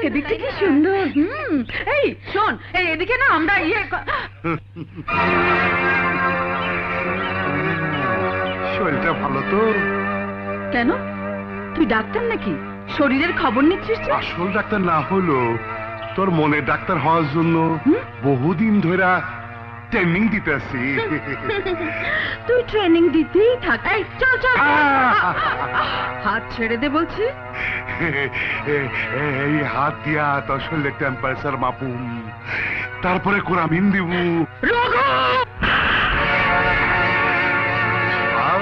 এদিকটা কি সুন্দর। এই শোন, এই এদিকে না আমরা শরীরটা ভালো তো? কেন, তুই ডাক্তার নাকি? শরীরের খবর নিচ্ছিস? আসল ডাক্তার না হলো তোর মনের ডাক্তার হওয়ার জন্য বহুদিন ধরে ট্রেনিং দিতেছি। তুই ট্রেনিং দিতেই থাক। এই চল চল, হাত ছেড়ে দে বলছি। এই হাত দিয়া তোর শরীরের টেম্পারেচার মাপুম, তারপরে কোরামিন দিব।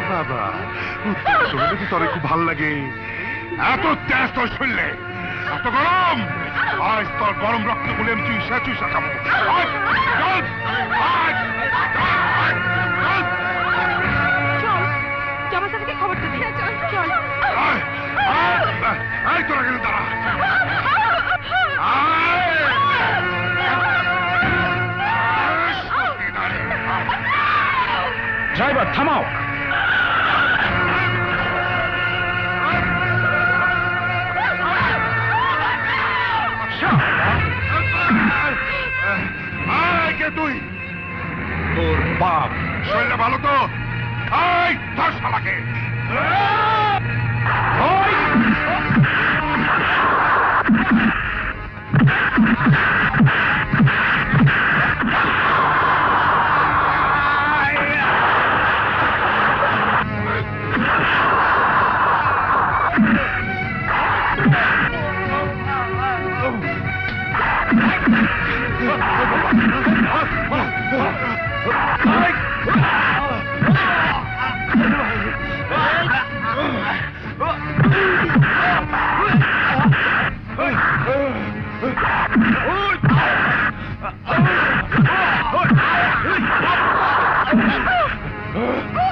বাবা তোর খুব ভাল লাগে, এত তেজ তোর শরীরে, এত গরম। আজ তোর গরম রক্ত বলে আমি চুইসা চুইসা খাবো। খবর দিবি। চল তোরা গেলে দাঁড়া। ড্রাইভার থামাও। কে তুই? তোর বাপ। শরীরটা ভালো তো? ধর শালাকে।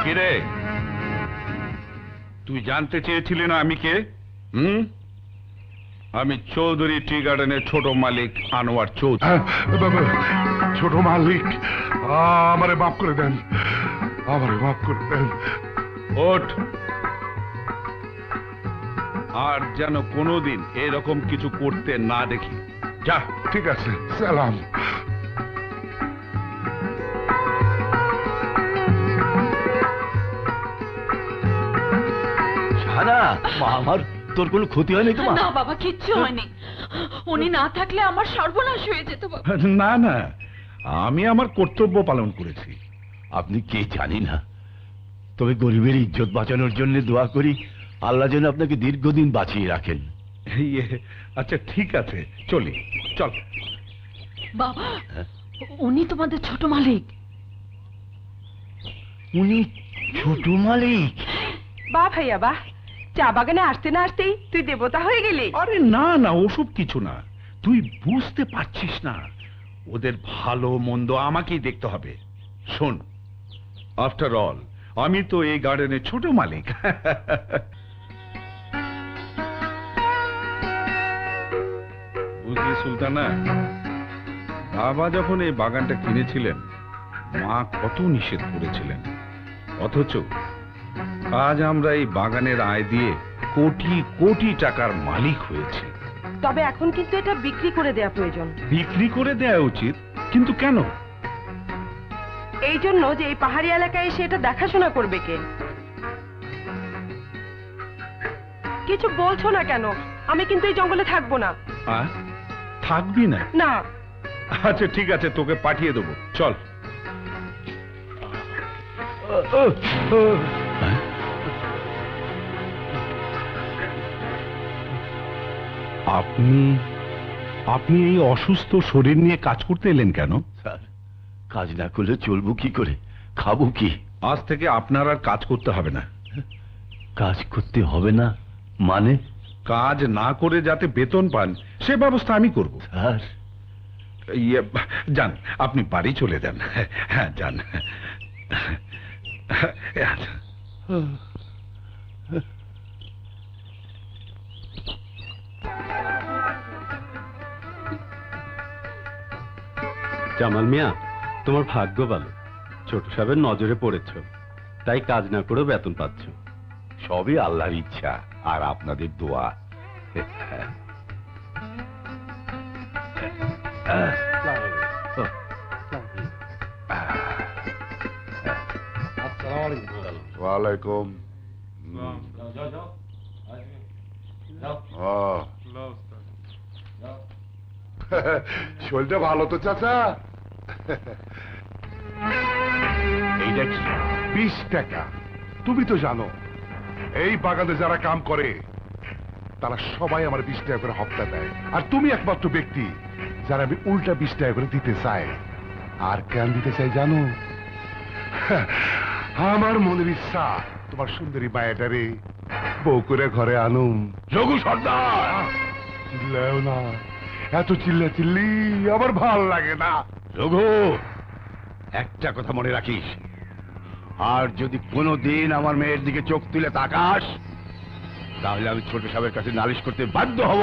কিরে, তুই জানতে চেয়েছিলি না আমি কে? আমি চৌধুরী টি গার্ডেনের ছোট মালিক আনোয়ার চৌধুরী। ছোট মালিক, আমারে মাফ করে দেন, আমারে মাফ করে দেন। ওঠ, আর যেন কোনোদিন এরকম কিছু করতে না দেখি। যা। ঠিক আছে, সালাম। আমার তোর কোনো ক্ষতি হয়নি তো? না বাবা, কিচ্ছু হয়নি। উনি না থাকলে আমার সর্বনাশ হয়ে যেত বাবা। না না, আমি আমার কর্তব্য পালন করেছি। আপনি কে জানি না, তবে গরিবের ইজ্জত বাঁচানোর জন্য দোয়া করি আল্লাহ যেন আপনাকে দীর্ঘদিন বাঁচিয়ে রাখেন। আচ্ছা ঠিক আছে, চলি, চল। বাবা, উনি তোমাদের ছোট মালিক। উনি ছোট মালিক? বাহ ভাইয়া বাহ, চা বাগানে আসতে না আসতেই তুই দেবতা হয়ে গেলি। আরে না না, ওসব কিছু না। তুই বুঝতে পারছিস না, ওদের ভালো মন্দ আমাকেই দেখতে হবে। শোন, আফটার অল আমি তো এই গার্ডেনের ছোট মালিক। বুঝলি সুলতানা, বাবা যখন এই বাগানটা কিনেছিলেন মা কত নিষেধ করেছিলেন, অথচ আজ আমরা এই বাগানের আয় দিয়ে কোটি কোটি টাকার মালিক হয়েছি। তবে এখন কিন্তু এটা বিক্রি করে দেয়া প্রয়োজন। বিক্রি করে দেয়া উচিত, কিন্তু কেন? এই জন্য যে এই পাহাড়ি এলাকায় এসে এটা দেখাশোনা করবে কে। কিছু বলছো না কেন? আমি কিন্তু এই জঙ্গলে থাকবো না। থাকবি না? না। আচ্ছা ঠিক আছে, তোকে পাঠিয়ে দেবো, চল। আপনি আপনি এই অসুস্থ শরীর নিয়ে কাজ করতে এলেন কেন? স্যার, কাজ না করলে চলবো কি করে, খাবো কি? আজ থেকে আপনার আর কাজ করতে হবে না। কাজ করতে হবে না মানে? কাজ না করে যাতে বেতন পান সে ব্যবস্থা আমি করব। স্যার, যান, আপনি বাড়ি চলে যান। হ্যাঁ যান। জামাল মিয়া, তোমার ভাগ্য ভালো, ছোট সাহেবের নজরে পড়েছ, তাই কাজ না করেও বেতন পাচ্ছ। সবই আল্লাহর ইচ্ছা আর আপনাদের দোয়া। ওয়ালাইকুম। শরীরটা ভালো তো চাচা? এইটা কি? 20 টাকা। তুমি তো জানো এই বাগানে যারা কাম করে তারা সবাই আমার 20 টাকা করে হপ্তা দেয়, আর তুমি একমাত্র ব্যক্তি যারা আমি উল্টা 20 টাকা করে দিতে চাই। আর কেন দিতে চাই জানো? আমার মনের ইচ্ছা তোমার সুন্দরী মায়াটারে বউ করে ঘরে আনুম। রঘু সর্দার! চিল্লাও না, এত চিল্লা চিল্লি আমার ভাল লাগে না। রঘু, একটা কথা মনে রাখিস, আর যদি কোনোদিন আমার মেয়ের দিকে চোখ তুলে তাকাস তাহলে আমি ছোট সাহেবের কাছে নালিশ করতে বাধ্য হব।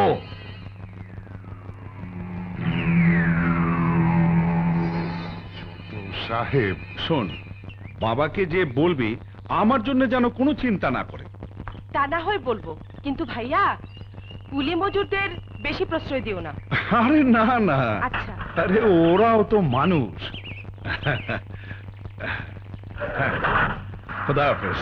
সাহেব শোন, বাবাকে যে বলবি আমার জন্য যেন কোনো চিন্তা না করে। তা না হয় বলবো, কিন্তু ভাইয়া কুলি মজুরদের বেশি প্রশ্রয় দিও না। আরে না না, আচ্ছা। আরে ওরাও তো মানুষ। খোদা হাফেজ।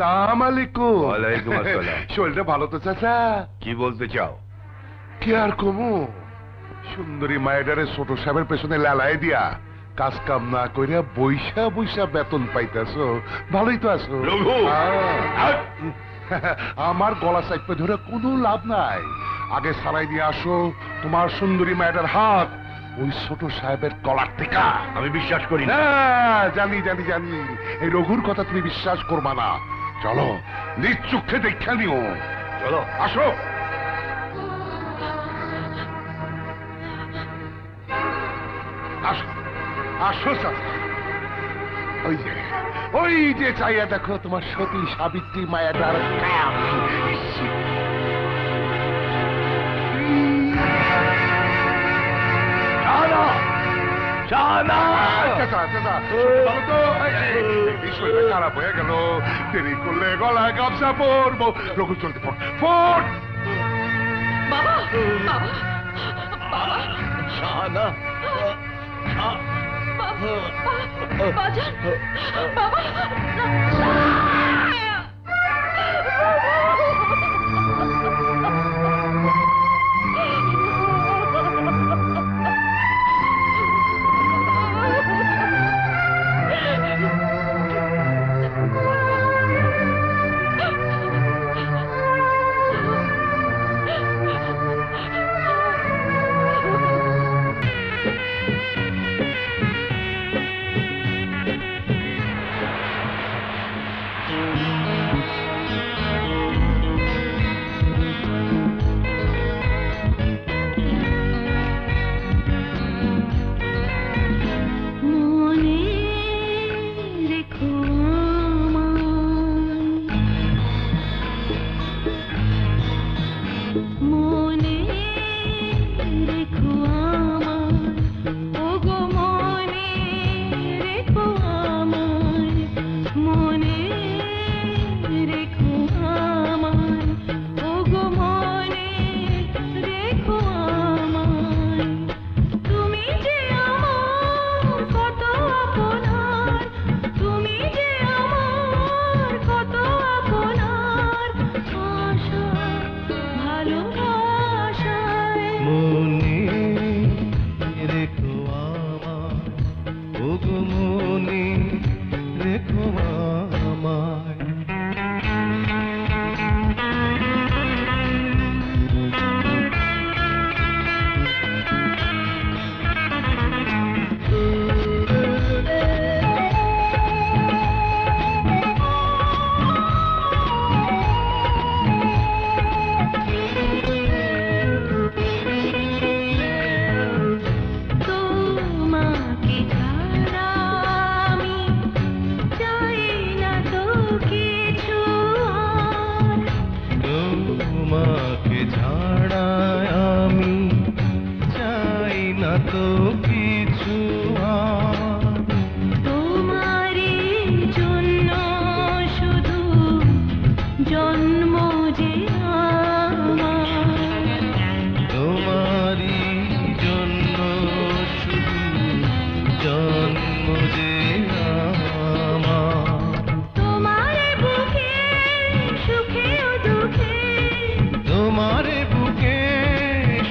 আসসালামু আলাইকুম। ওয়ালাইকুম আসসালাম। শরীরটা ভালো তো চাচা? কি বলতে চাও? কি আর কমু, সুন্দরী মায়েরারে ছোট সাহেবের পেছনে লালাই দিয়া কাজ কাম না কইরা বৈশা বৈশা বেতন পাইতাছো, ভালোই তো আছো? রঘু! আমার গলা চাইপে ধরে কোনো লাভ নাই। আগে সারাই দিয়ে আসো তোমার সুন্দরী মায়ের হাত ওই ছোট সাহেবের কলার থেকে। আমি বিশ্বাস করি না। হ্যাঁ, জানি জানি জানি, এই রঘুর কথা তুমি বিশ্বাস করবা না। চলো নিজ চোখে দেখা নিও। চলো। আসো। আসো আসো চাচা। ওই যে চাইয়া দেখো তোমার সতী সাবিত্রী মায়াটার কাম। খারাপ হয়ে গেল, দেরি করলে গলায় গামছা পরবো। রঘু চলতে ফোন। বাবা, বাজান, বাবা। তো কিছু আর। তোমারই জন্য শুধু জন্ম যে আমার। তোমারই জন্য শুধু জন্ম যে আমার। তোমার বুকে সুখে ও দুঃখে, তোমার বুকে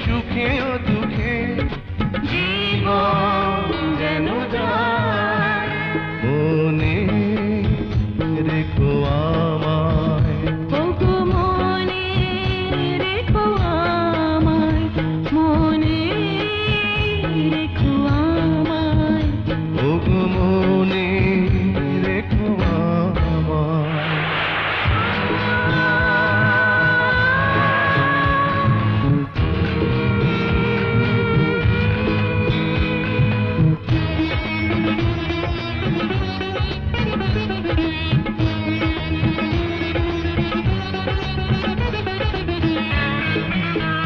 সুখে ও দুঃখে জীবন যেন যায়। মনে রেখো আমায়। ওগো মনে রেখো আমায়, মনে রেখো আমায়। ওগো মনে রেখো আমায়।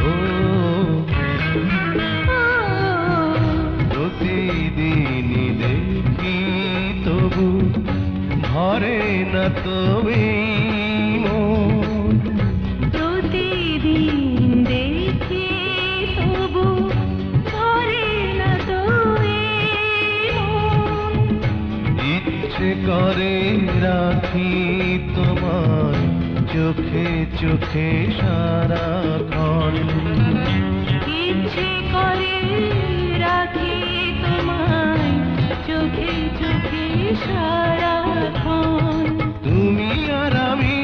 ও প্রতিদিনই দেখি তবু ভরে না তবে মন। প্রতিদিন দেখি তবু ধরে না তো এই মন। ইচ্ছে করে রাখি তোমার চোখে চোখে সারাক্ষণ। ইচ্ছে করে রাখি তোমায় চোখে চোখে সারাক্ষণ। তুমি আর আমি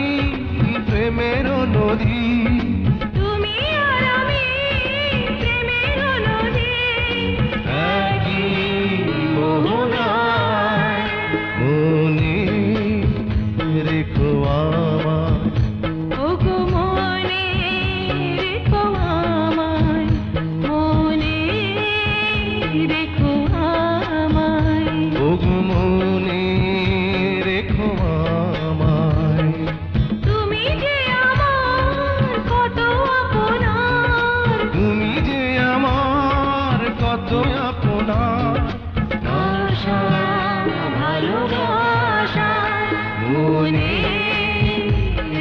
প্রেমের নদী। তুমি আর আমি প্রেমের নদী। একই মোহনায় মনে রেখো আমায়। ওগো মনে রেখো আমায়, মনে রেখো আমায়। ওগো মনে রেখো আমায়। তুমি যে আমার কত আপনার, তুমি যে আমার কত আপনার। আশা ভালোবাসা মনে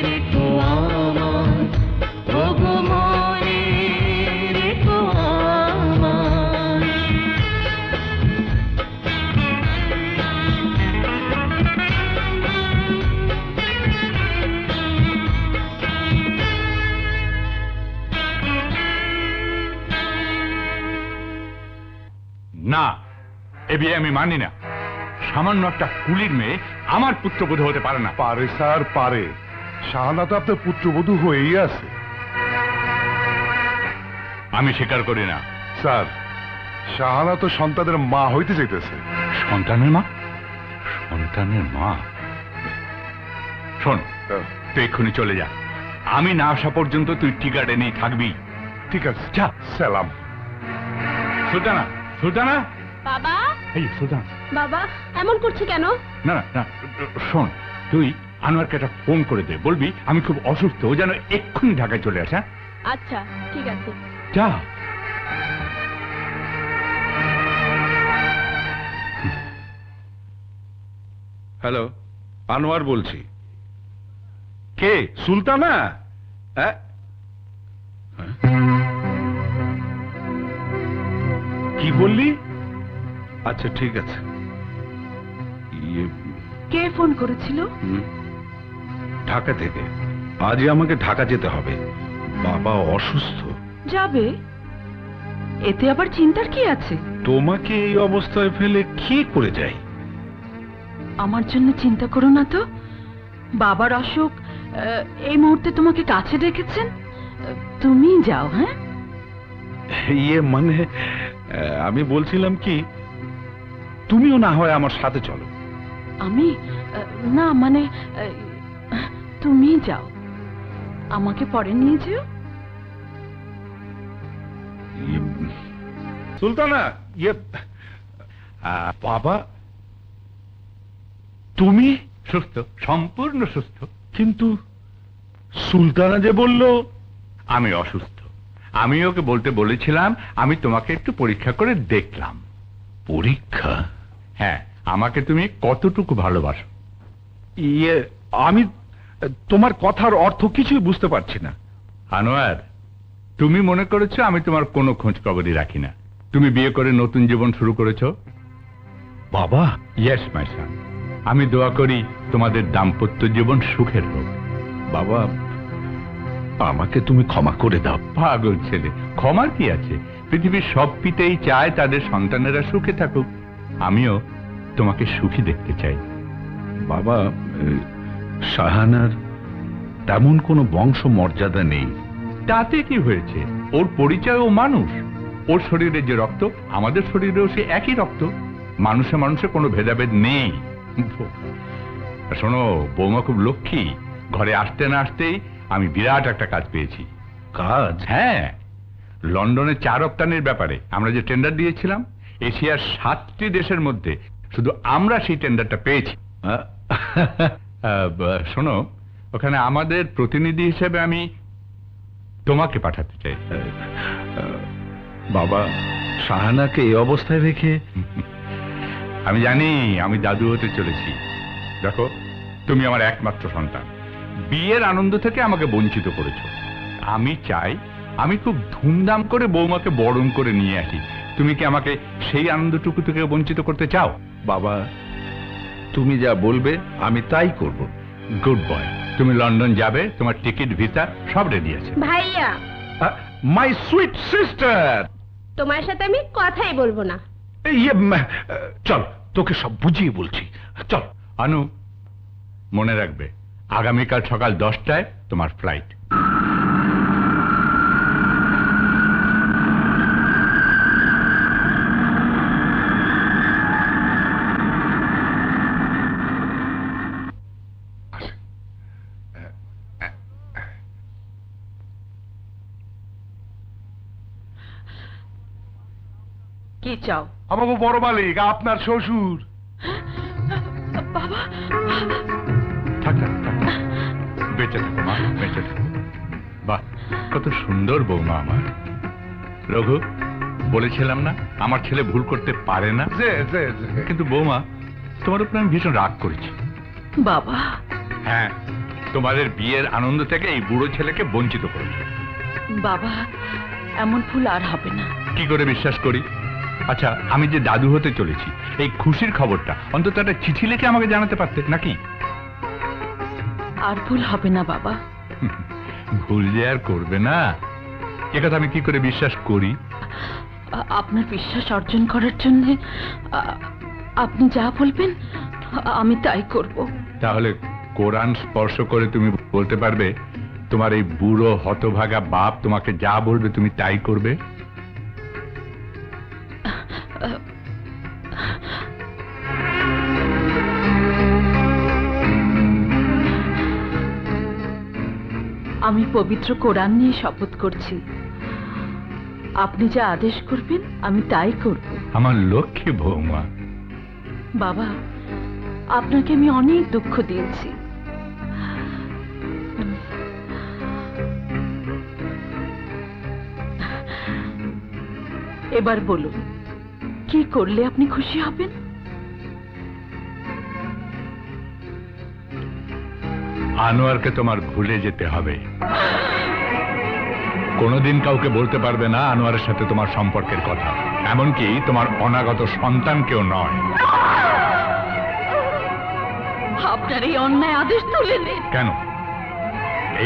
রেখো আমায়। ওগো মনে রেখো আমায়। না, এ বিয়ে আমি মানি না। সামান্য একটা কুলির মেয়ে আমার পুত্রবধূ হতে পারে না। পারে স্যার, পারে। শাহানা তো আপনার পুত্রবধূ হয়েই আছে। আমি স্বীকার করি না। স্যার, শাহানা তো সন্তানের মা হইতে চাইতেছে। সন্তানের মা? সন্তানের মা? শোন, তুই এক্ষুনি চলে যা। আমি না আসা পর্যন্ত তুই টি গার্ডেনেই থাকবি। ঠিক আছে, যা। সালাম। সুলতানা, সুলতানা, বাবা, এই সুলতানা। বাবা এমন করছে কেন? না না না, শোন, তুই আনোয়ারকে একটা ফোন করে দে, বলবি আমি খুব অসুস্থ, ও যেন এক্ষুনি ঢাকায় চলে আসে। হ্যাঁ? আচ্ছা ঠিক আছে। যা। হ্যালো, আনোয়ার বলছি। কে? সুলতানা? হ্যাঁ? কি বললি? আচ্ছা ঠিক আছে। কে ফোন করেছিল? ঢাকা থেকে। আজই আমাকে ঢাকা যেতে হবে, বাবা অসুস্থ। যাবে, এতে আবার চিন্তার কি আছে? তোমাকে এই অবস্থায় ফেলে কি করে যাই? আমার জন্য চিন্তা করো না তো। বাবার অসুখ এই মুহূর্তে তোমাকে কাছে ডেকেছেন, তুমি যাও। হ্যাঁ, মানে আমি বলছিলাম কি, তুমিও না হয় আমার সাথে চলো। আমি না, মানে তুমি যাও, আমাকে পরে নিয়ে যেও। সুলতানা, বাবা তুমি সুস্থ, সম্পূর্ণ সুস্থ। কিন্তু সুলতানা যে বলল আমি অসুস্থ, আমি ওকে বলতে বলেছিলাম আমি তোমাকে একটু পরীক্ষা করে দেখলাম। পরীক্ষা? হ্যাঁ, আমাকে তুমি কতটুকু ভালোবাসো। ইয়ে, আমি তোমার কথার অর্থ কিছুই বুঝতে পারছি না। আনোয়ার, তুমি মনে করেছো আমি তোমার কোনো খোঁজ খবরই রাখি না। তুমি বিয়ে করে নতুন জীবন শুরু করেছো। বাবা, ইয়েস মাই সন, আমি দোয়া করি তোমাদের দাম্পত্য জীবন সুখের হোক। বাবা, আমাকে তুমি ক্ষমা করে দাও। পাগল ছেলে, ক্ষমার কি আছে? পৃথিবীর সব পিতাই চায় তাদের সন্তানেরা সুখে থাকুক। আমিও তোমাকে সুখী দেখতে চাই। বাবা, শাহানার তেমন কোনো বংশ মর্যাদা নেই। তাতে কি হয়েছে? ওর পরিচয় ও মানুষ। ওর শরীরে যে রক্ত, আমাদের শরীরেও সে একই রক্ত। মানুষে মানুষে কোনো ভেদাভেদ নেই। শোনো, বৌমা খুব লক্ষ্মী। ঘরে আসতে না আসতেই আমি বিরাট একটা কাজ পেয়েছি। কাজ? হ্যাঁ, লন্ডনে চা রপ্তানির ব্যাপারে আমরা যে টেন্ডার দিয়েছিলাম, এশিয়ার 7টি দেশের মধ্যে শুধু আমরা সেই টেন্ডারটা পেয়েছি। শোনো, ওখানে আমাদের প্রতিনিধি হিসেবে আমি তোমাকে পাঠাতে চাই। বাবা, শাহানাকে এই অবস্থায় রেখে? আমি জানি আমি দাদু হতে চলেছি। দেখো, তুমি আমার একমাত্র সন্তান। বিয়ের আনন্দ থেকে আমাকে বঞ্চিত করেছো। আমি চাই আমি খুব ধুমধাম করে বৌমাকে বরণ করে নিয়ে আসি। তুমি কি আমাকে সেই আনন্দটুকু থেকে বঞ্চিত করতে চাও? বাবা, তুমি যা বলবে আমি তাই করব। Good boy. তুমি লন্ডন যাবে, তোমার টিকিট ভিসা সব রেডি আছে। ভাইয়া, মাই সুইট সিস্টার, তোমার সাথে আমি কথাই বলবো না। চল, তোকে সব বুঝিয়ে বলছি, চল। আনু, মনে রাখবে আগামীকাল সকাল 10টায় তোমার ফ্লাইট। কি চাও? আমাকে বড় মালিক, আপনার শ্বশুর। বাবা, থাক থাক থাক, বেঁচে থাকো মা, বেঁচে থাকো। বাহ, কত সুন্দর বৌমা আমার। রঘু, বলেছিলাম না আমার ছেলে ভুল করতে পারে না। কিন্তু বৌমা, তোমার উপর আমি ভীষণ রাগ করেছি। বাবা। হ্যাঁ, তোমাদের বিয়ের আনন্দ থেকে এই বুড়ো ছেলেকে বঞ্চিত করেছে। বাবা, এমন ভুল আর হবে না। কি করে বিশ্বাস করি? আচ্ছা, আমি যে দাদু হতে চলেছি, এই খুশির খবরটা অন্তত একটা চিঠি লিখে আমাকে জানাতে পারতে নাকি? আর ভুল হবে না বাবা। ভুল যে আর করবে না, একথা আমি কি করে বিশ্বাস করি? আপনার বিশ্বাস অর্জন করার জন্য আপনি যা বলবেন আমি তাই করব। তাহলে কোরআন স্পর্শ করে তুমি বলতে পারবে তোমার এই বুড়ো হতভাগা বাপ তোমাকে যা বলবে তুমি তাই করবে? আমি পবিত্র কোরআন নিয়ে শপথ করছি, আপনি যা আদেশ করবেন আমি তাই করব। আমার লক্ষ্মী বৌমা। বাবা, আপনাকে আমি অনেক দুঃখ দিয়েছি। এবার বলুন, কি করলে আপনি খুশি হবেন? আনোয়ারকে তোমার ভুলে যেতে হবে। কোনোদিন কাউকে বলতে পারবে না আনোয়ারের সাথে তোমার সম্পর্কের কথা, এমনকি তোমার অনাগত সন্তানকেও নয়। আপনার এই অন্যায় আদেশ তুলে নিন। কেন?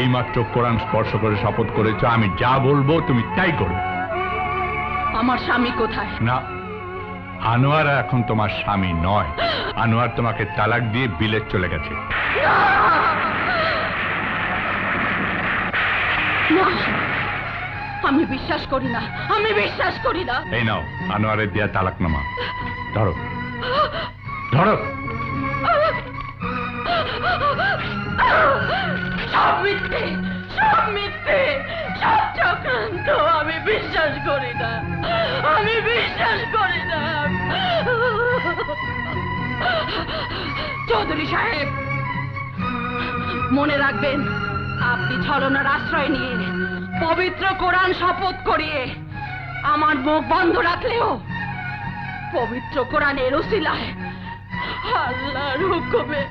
এইমাত্র কোরআন স্পর্শ করে শপথ করেছ আমি যা বলবো তুমি তাই করবে। আমার স্বামী কোথায়? না, আনোয়ার এখন তোমার স্বামী নয়। আনোয়ার তোমাকে তালাক দিয়ে বিলেত চলে গেছে। আমি বিশ্বাস করি না, আমি বিশ্বাস করি না। এই নাও আনোয়ারের দেয়া তালাকনামা, ধরো ধরো। সব মিথ্যে, সব মিথ্যে, সব চক্রান্ত। আমি বিশ্বাস করি না, আমি বিশ্বাস করি না। চৌধুরী সাহেব, মনে রাখবেন আপনি ছলনার আশ্রয় নিয়ে পবিত্র কোরআন শপথ করিয়ে আমার মুখ বন্ধ রাখলেও পবিত্র কোরআনের ওসিলায় আল্লাহর হুকুমে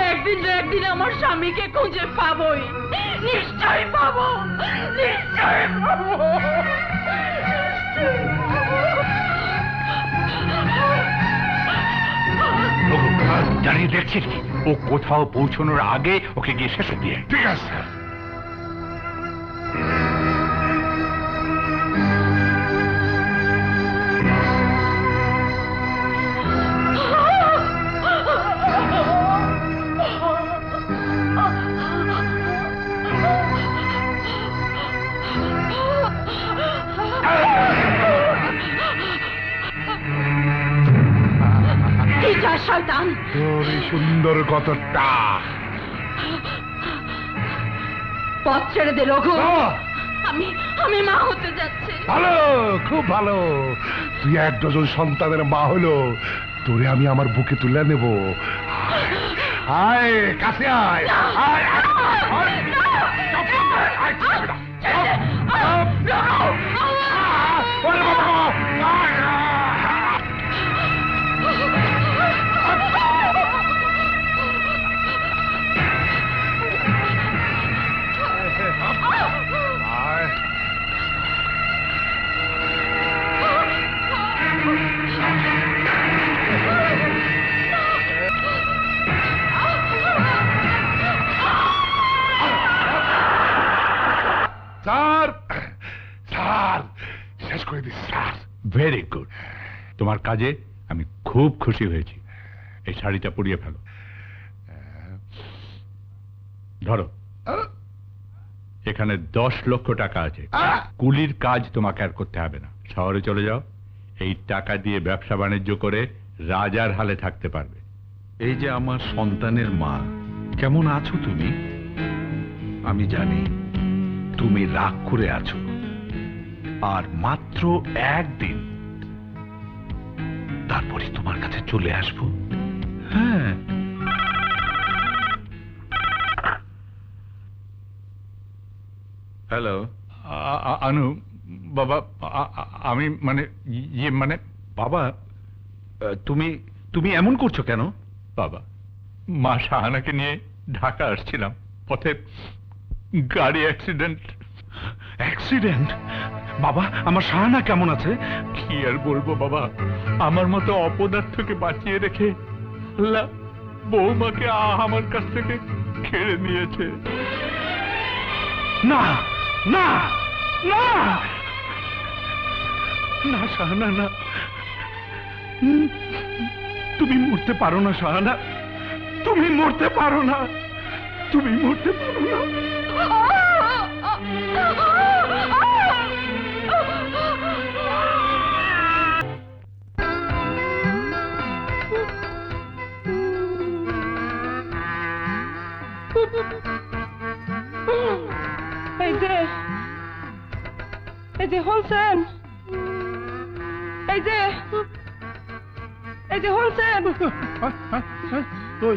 একদিন না একদিন আমার স্বামীকে খুঁজে পাবোই, নিশ্চয়ই পাবো, নিশ্চয়ই পাবো। জানিয়ে দেখছিস ও কোথাও পৌঁছানোর আগে ওকে গিয়ে শেষ দিয়ে। ঠিক আছে। শয়তান, তোর এই সুন্দর কতটা পথ ছেড়ে দে রঘু। আমি মা হতে যাচ্ছি। ভালো, খুব ভালো। তুই 1 ডজন সন্তানের মা হলো, তোরে আমি আমার বুকে তুলে নেব। আয় কাছে আয়, আয়, স্যার, স্যার শেষ করে দিস স্যার। ভেরি গুড, তোমার কাজে আমি খুব খুশি হয়েছি। এই শাড়িটা পরিয়ে ফেলো। ধরো, এখানে 10 লক্ষ টাকা আছে। কুলির কাজ তোমাকে আর করতে হবে না, শহরে চলে যাও। এই টাকা দিয়ে ব্যবসা বাণিজ্য করে রাজার হালে থাকতে পারবে। এই যে আমার সন্তানের মা, কেমন আছো তুমি? আমি জানি তুমি রাগ করে আছো, আর মাত্র 1 দিন, তারপরে তোমার কাছে চলে আসবো। হ্যাঁ, হ্যালো আনু বাবা, আমি মানে মানে বাবা, তুমি তুমি এমন করছো কেন? বাবা, মা শাহানাকে নিয়ে ঢাকা আসছিলাম, পথে গাড়ি অ্যাক্সিডেন্ট। অ্যাক্সিডেন্ট? বাবা, আমার শাহানা কেমন আছে? কি আর বলবো বাবা, আমার মতো অপদার্থকে বাঁচিয়ে রেখে আল্লাহ বৌমাকে আমার কাছ থেকে কেড়ে নিয়েছে। না না না না শাহানা, না, তুমি মরতে পারো না শাহানা, তুমি মরতে পারো না, তুমি মরতে পারো না। এই যে হোলসেন, এই যে হোলসেন। তুই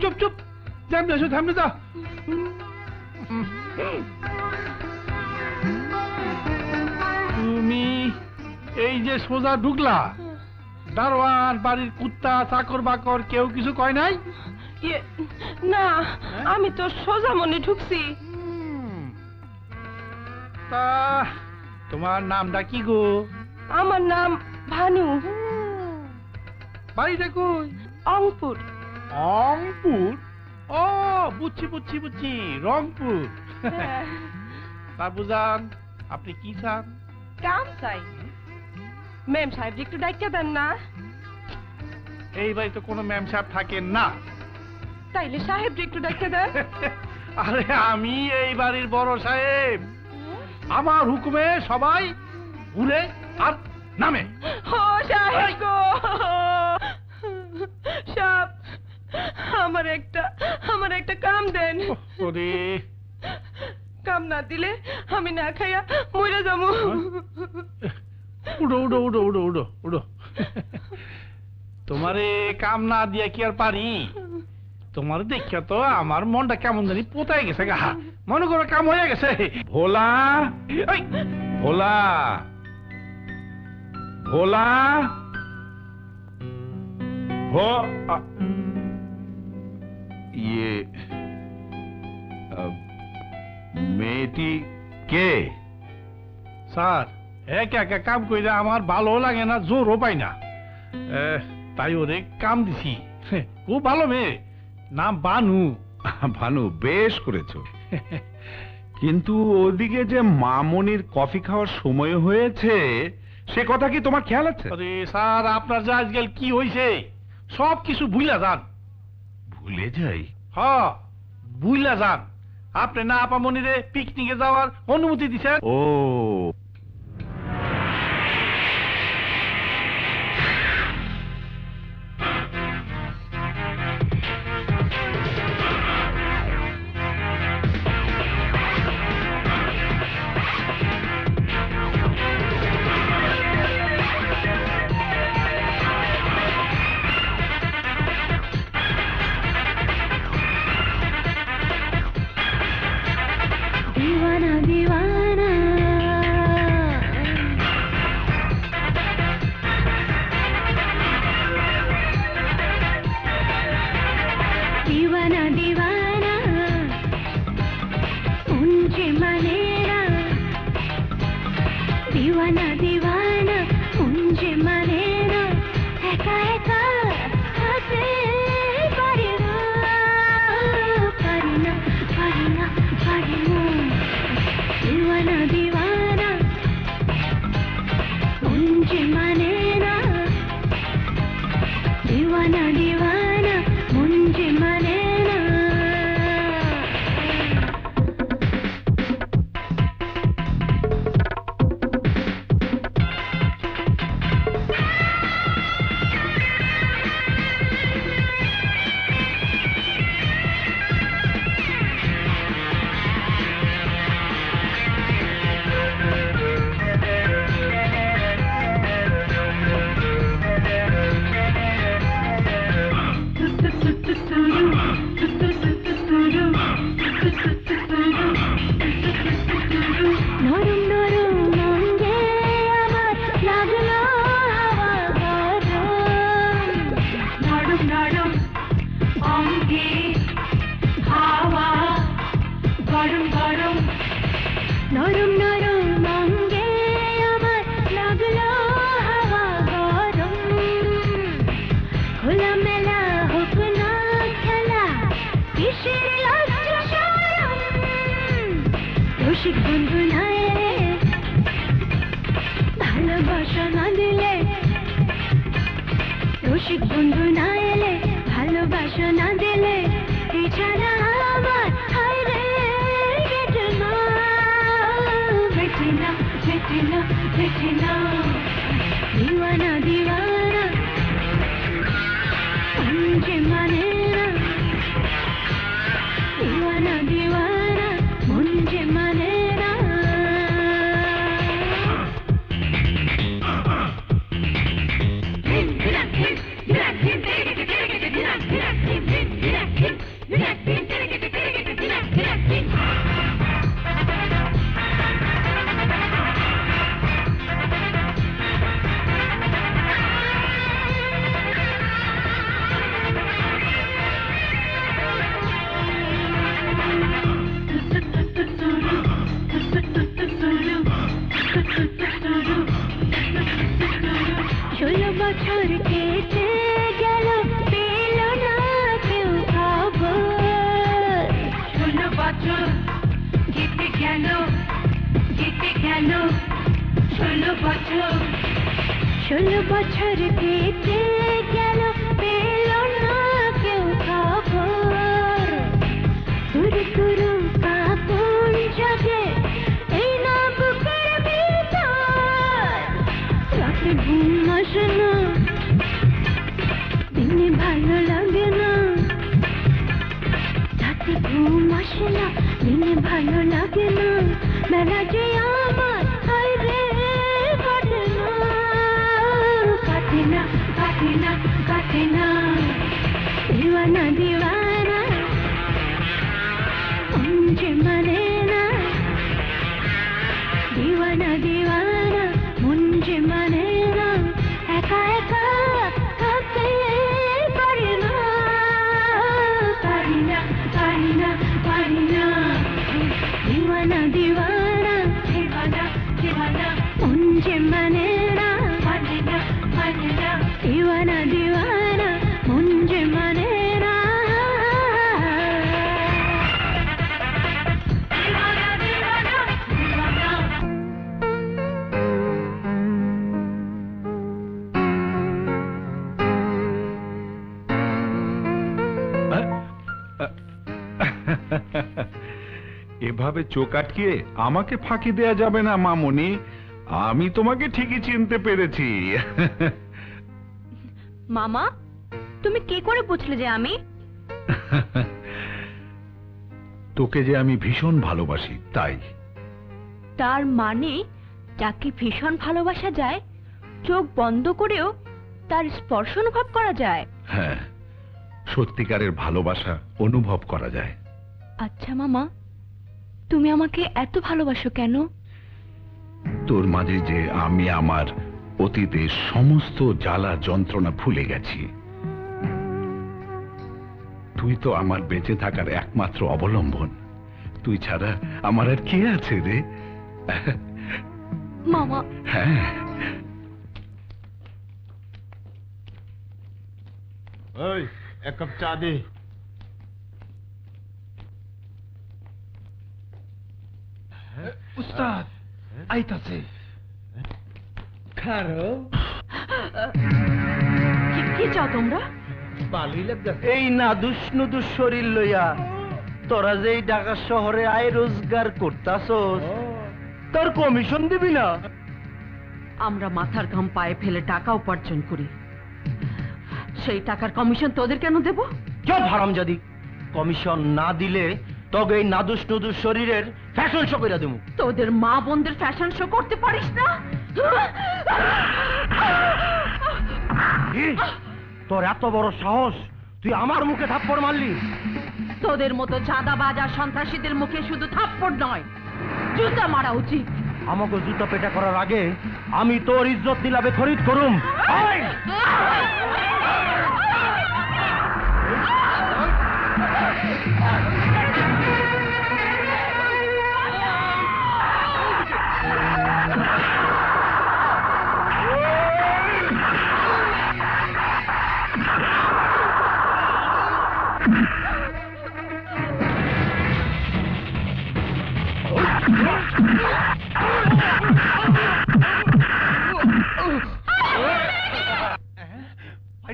চুপ চুপ, সামনে এসো, সামনে যা। তুমি এই যে সোজা ঢুকলা, দারোয়ান, বাড়ির কুত্তা, চাকর বাকর কেউ কিছু কয় নাই? না, আমি তো সোজা মনে ঢুকছি। তা তোমার নামটা কি গো? আমার নাম ভানু। বাড়িটা কই? অংপুর। অংপুর? ও বুঝছি বুঝছি বুঝছি, রংপুর। তা বুঝান, আপনি কি চান? কাম চাই। ম্যাম সাহেব একটু ডাইকা দেন না। এই বাড়িতে কোনো ম্যাম সাহেব থাকেন না। তাইলে সাহেব একটু ডাইকা দেন। আরে আমি এই বাড়ির বড় সাহেব, আমার হুকুমে সবাই ঘুরে আর নামে। ও সাহেব গো, সাহেব আমার একটা কাম দেন। ওরে, কাম না দিলে আমি না খাইয়া মরে যাবো। উড়ো উড়ো উড়ো উড়ো উড়ো উড়ো। তোমারে কাম না দিয়া কি আর পারি? তোমার দেখিয়া তো আমার মনটা কেমন জানি পোতায় গেছে গা। মনে করো কাম হয়ে গেছে। ভোলা, এই, ভোলা, ভোলা, ইয়ে মেয়েটি কে? স্যার একা একা কাম কইরা আমার ভালো লাগে না, জোরও পাই না, তাই ওরে কাম দিছি। খুব ভালো মেয়ে, নাম বানু। ভানু, বেশ করেছো। কিন্তু ওদিকে যে মামনির কফি খাওয়ার সময় হয়েছে সে কথা কি তোমার খেয়াল আছে? আরে স্যার, আপনার যে আজকাল কি হইছে সব কিছু ভুইলা যান। ভুলে যাই? হ্যাঁ, ভুইলা যান। আপনি না আপামনিরে পিকনিকে যাওয়ার অনুমতি দিছেন। ও, दीवाना दीवाना दीवाना दीवाना मुझे मनेरा, दीवाना दीवाना मुझे मनेरा, एका एका हाथे पारिना पारिना पारिना पारिना, दीवाना दीवाना मुझे मनेरा, दीवाना दीवाना मुझे मनेरा। নরম নরম অঙ্গে আমার লাগলো হাওয়া গরম, নরম নরম অঙ্গে হাওয়া গরম গরম, নরম নরম অঙ্গে আমার লাগলো হাওয়া গরম, খোলামেলা হোক না খেলা, কিসের লজ্জা শরম, রসিক বন্ধু না এলে, ভালোবাসা না দিলে, রসিক বন্ধু না এলে, ভালোবাসা না দিলে, এছাড়া আমার হায় রে বেটে না বেটে না বেটে না বেটে না, दीवाना दीवाना मुझे मनेरा, दीवाना दीवाना मुझे मनेरा। ষোলো বছর কেটে গেল, পেল না কেউ খবর, 16 বছর কেটে গেল, কেটে গেল 16 বছর, 16 বছর কেটে গেল, পেল না কেউ খবর, তুরু তুরু কাঁপন জাগে এই না বুকের ভিতর, রাতে ঘুম আসে না, দিনে ভালো লাগে না, রাতে ঘুম আসে না, দিনে ভালো লাগে না, বেলা যে আমার হায় রে কাটে না কাটে না কাটে না কাটে না, दीवाना दीवाना मुझे माने ना दीवाना दीवाना मुझे माने ना एका एका থাকতে পারি না পারি না পারি না পারি না दीवाना दीवाना दीवाना दीवाना मुझे माने ना दीवाना दीवाना मुझे माने ना दीवाना दीवाना दीवाना এভাবে চোখ আটকিয়ে আমাকে ফাঁকি দেয়া যাবে না মামুনি। আমি তোমাকে ঠিকই চিনতে পেরেছি। মামা তুমি কি করে বুঝলে যে আমি তোকে যে আমি ভীষণ ভালোবাসি তাই। তার মানে যাকে ভীষণ ভালোবাসা যায় চোখ বন্ধ করেও তার স্পর্শ অনুভব করা যায়। হ্যাঁ, সত্যিকারের ভালোবাসা অনুভব করা যায়। আচ্ছা মামা তুমি আমাকে এত ভালোবাসো কেন? তোর মাঝে যে আমি আমার অতীতের সমস্ত জ্বালা যন্ত্রণা ভুলে গেছি। তুই তো আমার বেঁচে থাকার একমাত্র অবলম্বন। তুই ছাড়া আমার আর কে আছে রে? মামা হ্যাঁ, ওই এক কাপ চা দে। উস্তাদ আইতাছে খারো কি চাও তোমরা? ভালোই লাগছে এই নাদুস নুদুস শরীর লইয়া তোরা যে এই ঢাকা শহরে আয় রোজগার করতাছস তোর কমিশন দিবি না? আমরা মাথার ঘাম পায়ে ফেলে টাকা উপার্জন করি, সেই টাকার কমিশন তোদের কেন দেব? চুপ হারামজাদি, কমিশন না দিলে তবে এই নাদুস নুদুস শরীরের ফ্যাশন শো কইরা দেবো। তোদের মা বোনদের ফ্যাশন শো করতে পারিস না? তোর এত বড় সাহস, তুই আমার মুখে থাপ্পড় মারলি? তোদের মতো চাঁদাবাজ আর সন্ত্রাসীদের মুখে শুধু থাপ্পড় নয়, জুতা মারা উচিত। আমাকে জুতা পেটা করার আগে আমি তোর ইজ্জত নিলামে খরিদ করুম।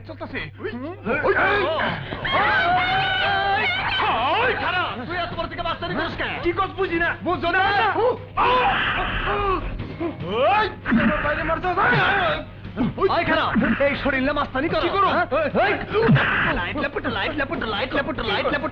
চলতেছে কি কস বুঝি না বুঝো না এই শরীরে মাস্তানি করো। লাইট লেপুট লাইট লেপুট লাইট লেপুট লাইট লেপুট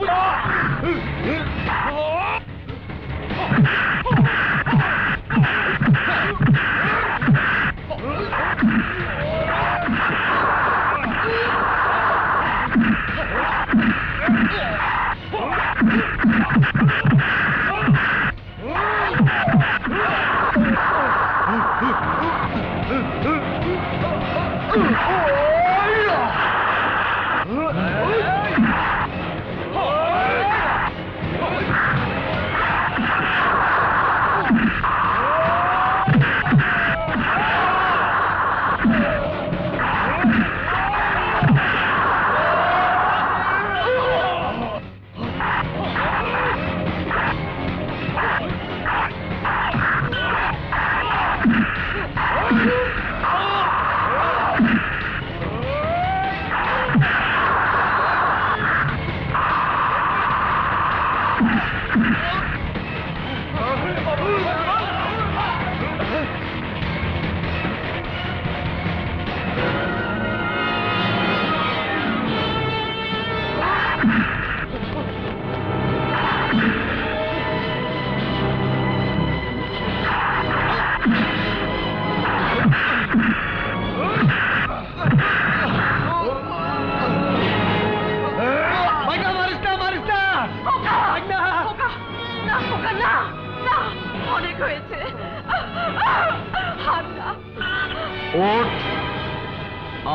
ওঠ,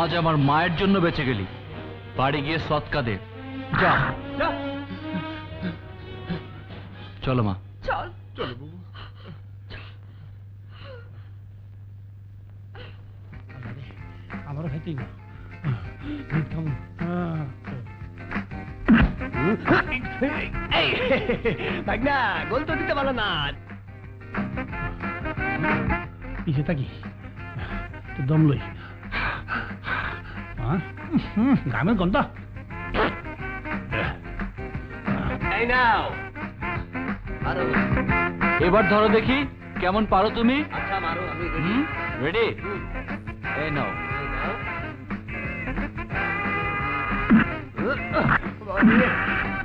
আজ আমার মায়ের জন্য বেঁচে গেলি, বাড়ি গিয়ে সৎকা দে। যা চলো মা। চল। আমারও খাইতেই না। না গোল তো দিতে পারো না। পিছে থাকি, তো দম লই। গামের গন্ধ। এবার ধরো দেখি কেমন পারো তুমি। রেডি? এই নাও।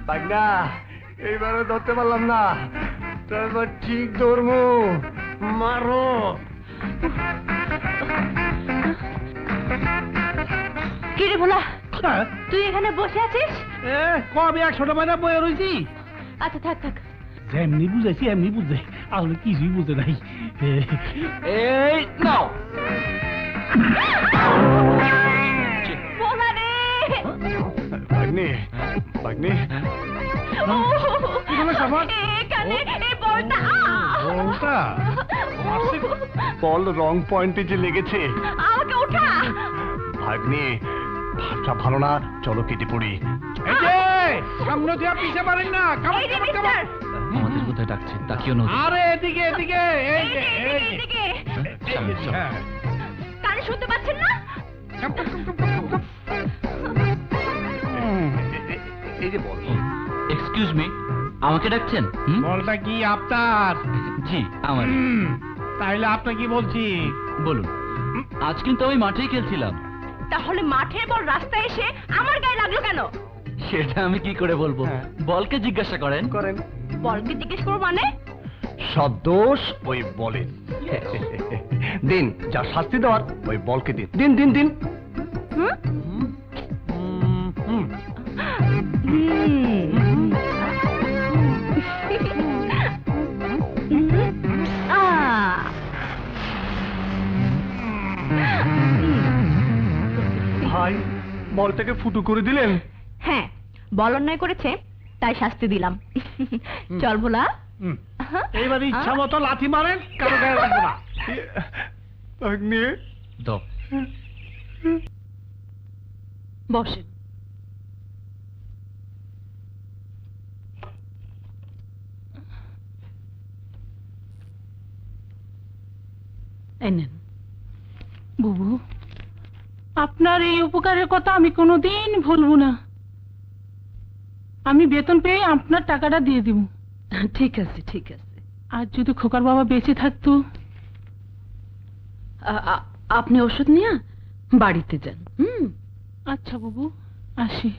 বাগনা, এইবারও ধরতে পারলাম না, তারপর ঠিক ধরবো। মারো। কি রে ভোলা, তুই এখানে বসে আছিস? কবে 100 টাকা বয়ে রয়েছি। আচ্ছা থাক থাক। যেমনি বুঝাইছি এমনি বুঝে, আসলে কিছুই বুঝে নাই। এই নাও। ভোলা রে। বাগনি, বাগনি, এখানে এই বলটা। বল রং পয়েন্টে যে লেগেছে। আমাকে উঠা। ভাগ্নি, ভাবটা ভালো না, চলো কেটে পড়ি। সামনে দিয়ে পিছে পারেন না। আমাদের কোথায় ডাকছে, তাকিও না। আরে এদিকে এদিকে, এদিকে। কানে শুনতে পাচ্ছেন না? এই যে বল। এক্সকিউজ মি, আমাকে ডাকছেন? বলটা কি আপনার? জি আমার। তাইলে আপনার কি বলছি বলুন। আজ কিন্তু আমি মাঠেই খেলছিলাম। তাহলে মাঠের বল রাস্তায় এসে আমার গায়ে লাগলো কেন? সেটা আমি কি করে বলবো? বলকে জিজ্ঞাসা করেন। করেন। বলকে জিজ্ঞেস করবো মানে? সব দোষ ওই বলের। দিন, যা শাস্তি দেওয়ার ওই বলকে দিন। দিন দিন দিন। ভাই, বলটাকে ফুটো করে দিলেন। হ্যাঁ, বল অন্যায় করেছে তাই শাস্তি দিলাম। চল ভোলা। এইবার ইচ্ছা মতো লাথি মারেন, কারো গায়ে লাগবে না। ভাগ্নি, দাও। বসেন। এই নেন। বুবু, আপনার এই উপকারের কথা আমি কোনোদিন ভুলবো না। আমি বেতন পেয়ে আপনার টাকাটা দিয়ে দিব। ঠিক আছে ঠিক আছে। আর যদি খোকার বাবা বেঁচে থাকতো। আপনি ওষুধ নিয়ে বাড়িতে যান। আচ্ছা বুবু, আসি।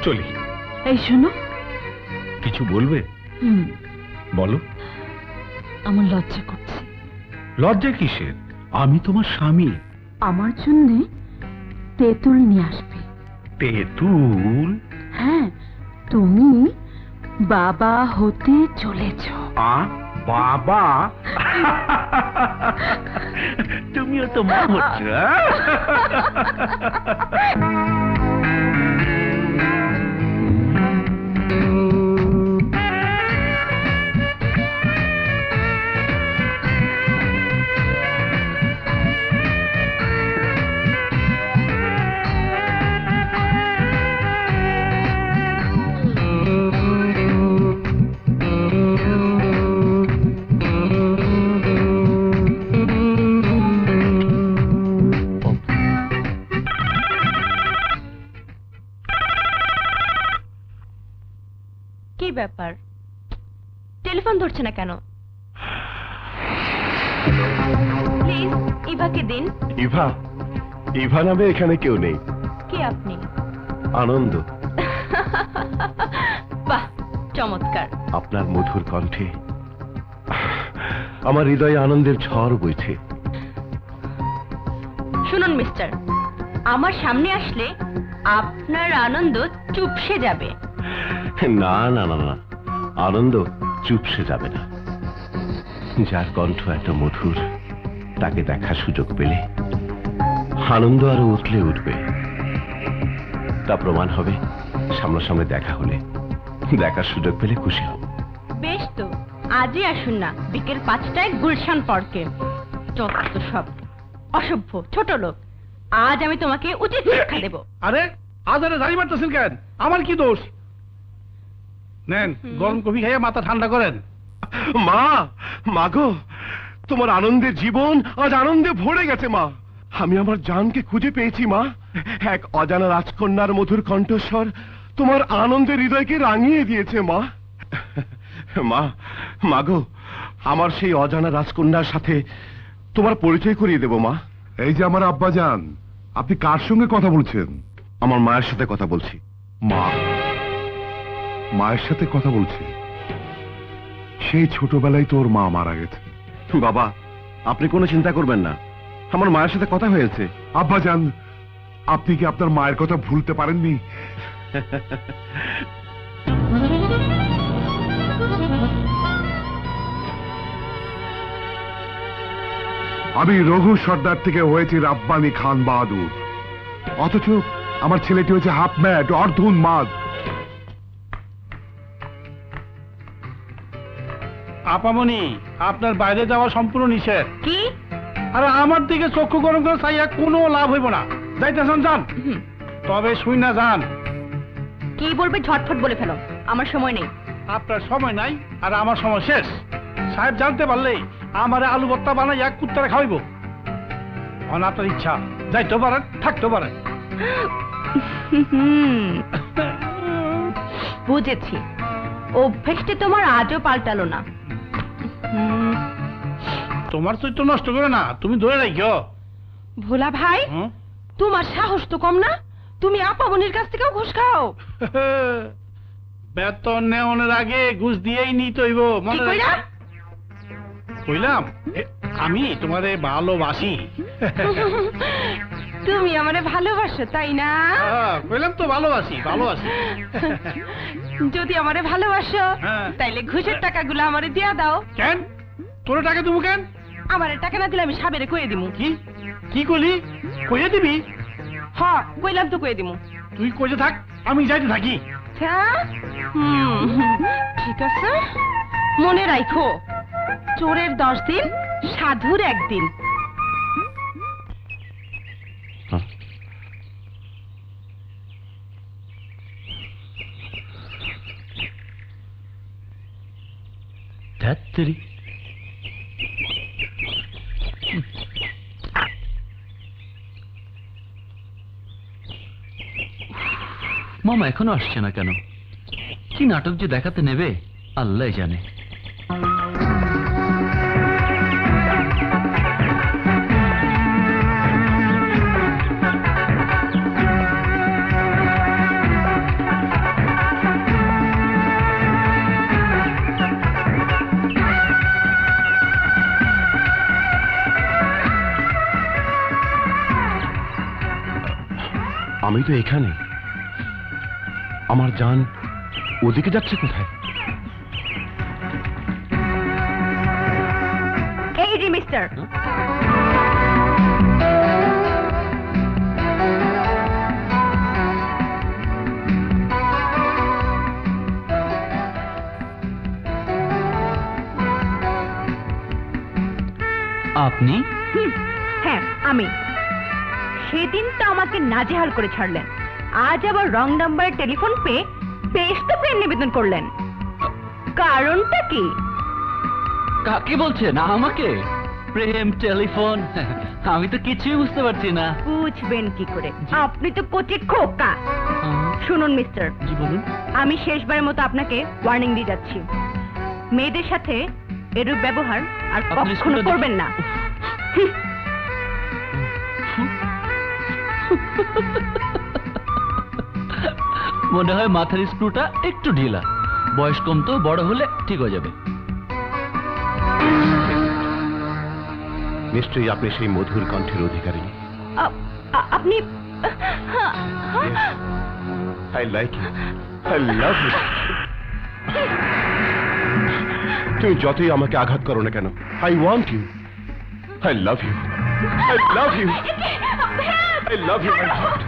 চলি। এই শোনো। কিছু বলবে? বলো। আমার লজ্জা করছে। লজ্জা কিসের? আমি তোমার স্বামী। আমার জন্য তেঁতুল নিয়ে আসবে। তেঁতুল? হ্যাঁ, তুমি বাবা হতে চলেছ। বাবা? তুমিও তো মা হচ্ছ। কি ব্যাপার, টেলিফোন ধরছে না কেন? প্লিজ ইভাকে দিন। ইভা? ইভা নামে এখানে কেউ নেই। কি আপনি? আনন্দ। বাহ, চমৎকার। আপনার মধুর কণ্ঠে আমার হৃদয়ে আনন্দের ঝড় বইছে। শুনুন মিস্টার, আমার সামনে আসলে আপনার আনন্দ চুপসে যাবে। না না না না, আনন্দ চুপসে যাবে না। যার কণ্ঠ এত মধুর, তাকে দেখার সুযোগ পেলে আনন্দ আরো উঠলে উঠবে। তা প্রমাণ হবে সামনাসামনি দেখা হলে, দেখার সুযোগ পেলে খুশি হব। বেশ তো, আজই আসুন না বিকেল 5টায় গুলশান পার্কে। যত সব অসভ্য ছোট লোক, আজ আমি তোমাকে উচিত শিক্ষা দেব। আরে আজ আরে দাঁড়িয়ে মারতেছেন কেন? আমার কি দোষ? নেন গরম কফি খাইয়া মাথা ঠান্ডা করেন। মা, মাগো, তোমার আনন্দের জীবন আজ আনন্দে ভরে গেছে মা। আমি আমার জানকে খুঁজে পেয়েছি মা। এক অজানা রাজকন্যার মধুর কণ্ঠস্বর তোমার আনন্দের হৃদয়কে রাঙিয়ে দিয়েছে মা। মা, মাগো, আমার সেই অজানা রাজকন্যার সাথে তোমার পরিচয় করিয়ে দেব মা। এই যে আমার আব্বাজান, আপনি কার সঙ্গে কথা বলছেন? আমার মায়ের সাথে কথা বলছি। মা? মায়ের সাথে কথা বলছে? সেই ছোটবেলায় তোর মা মারা গেছে। বাবা, আপনি কোনো চিন্তা করবেন না, আমার মায়ের সাথে কথা হয়েছে। আব্বাজান, আপনি কি আপনার মায়ের কথা ভুলতে পারেননি? আমি রঘু সর্দার থেকে হয়েছি রাব্বানি খান বাহাদুর, অথচ আমার ছেলেটি হয়েছে হাফ ম্যাড, অর্ধুন্মাদ। আপামনি, আপনার বাইরে যাওয়া সম্পূর্ণ নিষেধ। কি? আরে আমার দিকে চক্ষু গরম করে চাইয়া কোনো লাভ হইব না। যাইতেছেন যান, তবে শুই না যান। কি বলবে ঝটফট বলে ফেলো, আমার সময় নেই। আপনার সময় নাই আর আমার সময় শেষ। সাহেব জানতে পারলেই আমার আলু ভর্তা বানাইয়া কুত্তারে খাওয়াইব। আপনার ইচ্ছা, যাইতে পারেন, থাকতে পারেন। বুঝেছি, অভ্যেসটা তোমার আজও পাল্টালো না। তোমার চরিত্র নষ্ট করে না, তুমি ধরে রাখো। ভোলা ভাই, তোমার সাহস তো কম না, তুমি আপামনির কাছ থেকেও ঘুষ খাও। বেতন নেওয়ার আগে ঘুষ দিয়েই নিতে হইব, মনে কইলাম। আমি তোমারে ভালোবাসি। তুমি আমারে ভালোবাসো তাই না? কইলাম তো ভালোবাসি, ভালোবাসি। যদি আমারে ভালোবাসো তাইলে ঘুষের টাকাগুলো আমারে দিয়া দাও। কেন? তোর টাকা দেবো কেন? আমারে টাকা না দিলে আমি সাবেরে কয়ে দিমু। কি কি কইলি? কইয়ে দিবি? হ্যাঁ, কইলাম তো কয়ে দিমু। তুই কইতে থাক, আমি যাইতে থাকি। ঠিক আছে, মনে রাখো, চোরের 10 দিন, সাধুর 1 দিন। ধ্যাত্তেরি, মামা এখনো আসছে না কেন? কি নাটক যে দেখাতে নেবে আল্লাহ জানে। আমি তো এখানে, আমার জান ওদিকে যাচ্ছে কোথায়? এই যে মিস্টার, আপনি? হ্যাঁ আমি। সেদিন তো আমাকে নাজেহাল করে ছাড়লেন, আজ আবার রং নাম্বারে টেলিফোন পেয়ে বেশ তো প্রেম নিবেদন করলেন। কারণটা কি? কাকে বলছেন? আমাকে? প্রেম, টেলিফোন, আমি তো কিছুই বুঝতে পারছি না। বুঝবেন কি করে, আপনি তো কচি খোকা। শুনুন মিস্টার, জি বলুন। আমি শেষবারের মতো আপনাকে ওয়ার্নিং দিয়ে যাচ্ছি, মেয়েদের সাথে এরূপ ব্যবহার আর কখনো করবেন না। মনে হয় মাথার স্ক্রুটা একটু ঢিলা, বয়স কম তো, বড় হলে ঠিক হয়ে যাবে। নিশ্চয়ই আপনি সেই মধুর কণ্ঠের অধিকারী। আপনি I like you, I love you. তুমি যতই আমাকে আঘাত করো না কেন, I want you, I love you, I love you, I love you my heart.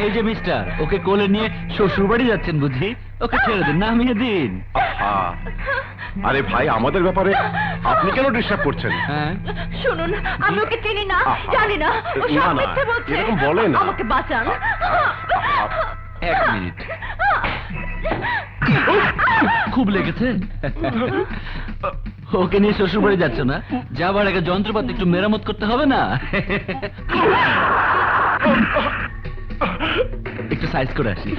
এই যে মিস্টার, ওকে কোলে নিয়ে শ্বশুর বাড়ি যাচ্ছেন বুঝি? ওকে ছেড়ে দিন, নামিয়ে দিন। আরে ভাই, আমাদের ব্যাপারে আপনি কেন ডিস্টার্ব করছেন? হ্যাঁ, শুনুন, আমি ওকে চিনি না, জানি না, ও না, সব না, মিথ্যে বলছে। এরকম বলে না। আমাকে বাঁচান। এক মিনিট। খুব লেগেছে? ওকে নিয়ে শ্বশুর বাড়ি যাচ্ছ না? যাবার আগে যন্ত্রপাতি একটু মেরামত করতে হবে না? একটু সাইজ করে আসি।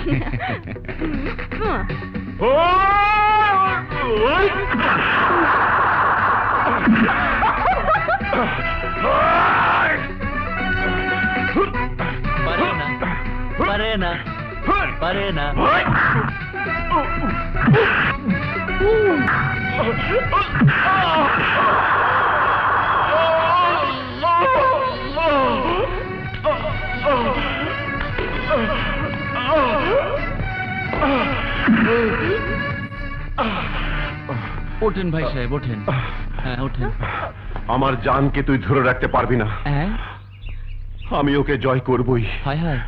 পারে না, পারে না, পারে না। ওঠেন ভাই সাহেব, ওঠেন। হ্যাঁ, ওঠেন। আমার জানকে তুই ধরে রাখতে পারবি না। হ্যাঁ, আমি ওকে জয় করবই। হায় হায়,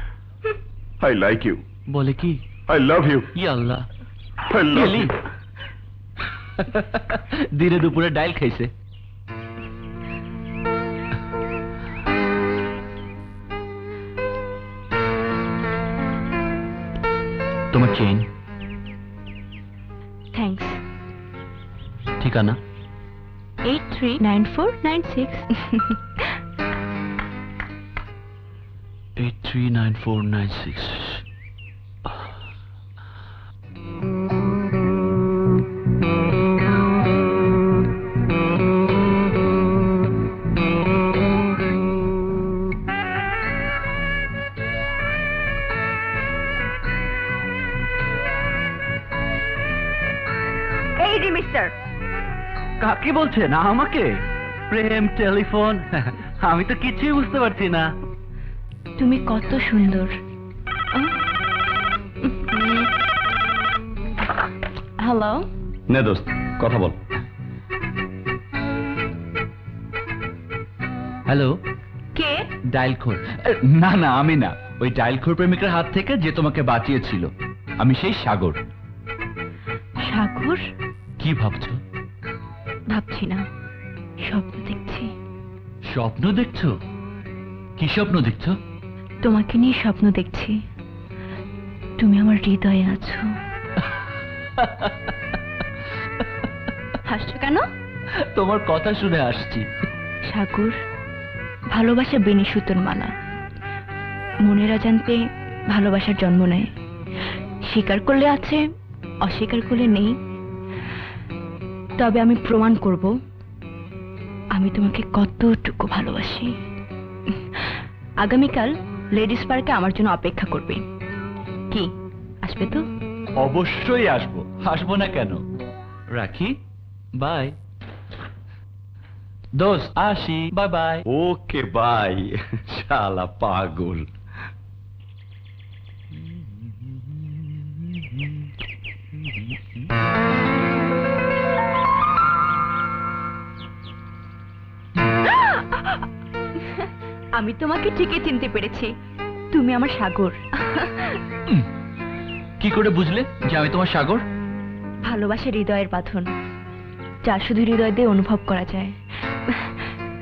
আই লাইক ইউ, বলে কি? আই লাভ ইউ, আল্লাহ, আই লাভ ইউ। দিনে দুপুরে ডাইল খাইছে। তোমার চেইন। থ্যাঙ্কস। ঠিকানা 839496। 839496। এই যে মিস্টার, কাকে বলছেন? আমাকে? প্রেম, টেলিফোন, আমি তো কিছুই বুঝতে পারছি না। তুমি কত সুন্দর। হ্যালো, নে দোস্ত, কথা বল। হ্যালো, কে? ডায়াল খোর। না না, আমি না। ওই ডায়াল খোর প্রেমিকের হাত থেকে যে তোমাকে বাঁচিয়েছিল। আমি সেই সাগর। সাগর? কি ভাবছো? ভাবছি না, স্বপ্ন দেখছি। স্বপ্ন দেখছো? কি স্বপ্ন দেখছো? তোমাকে নিয়ে স্বপ্ন দেখছি। তুমি আমার হৃদয়ে আছো। হাসছো কেন? তোমার কথা শুনে আসছি। সাগর, ভালোবাসা বেনি সুতোর মালা। মনের অজান্তে ভালোবাসার জন্ম নেয়। স্বীকার করলে আছে, অস্বীকার করলে নেই। তবে আমি প্রমাণ করব আমি তোমাকে কতটুকু ভালোবাসি। আগামীকাল লেডিস পার্কে আমার জন্য অপেক্ষা করবে। কি, আসবে তো? অবশ্যই আসবো, আসবো না কেন। রাখি, বাই। দোস্ত, আসি, বাই বাই। Okay bye. শালা পাগল। আমি তোমাকে ঠিকই চিনতে পেরেছি। তুমি আমার সাগর। কি করে বুঝলে যে আমি তোমার সাগর? ভালোবাসা হৃদয়ের বাঁধন, যা শুধু হৃদয় দিয়ে অনুভব করা যায়।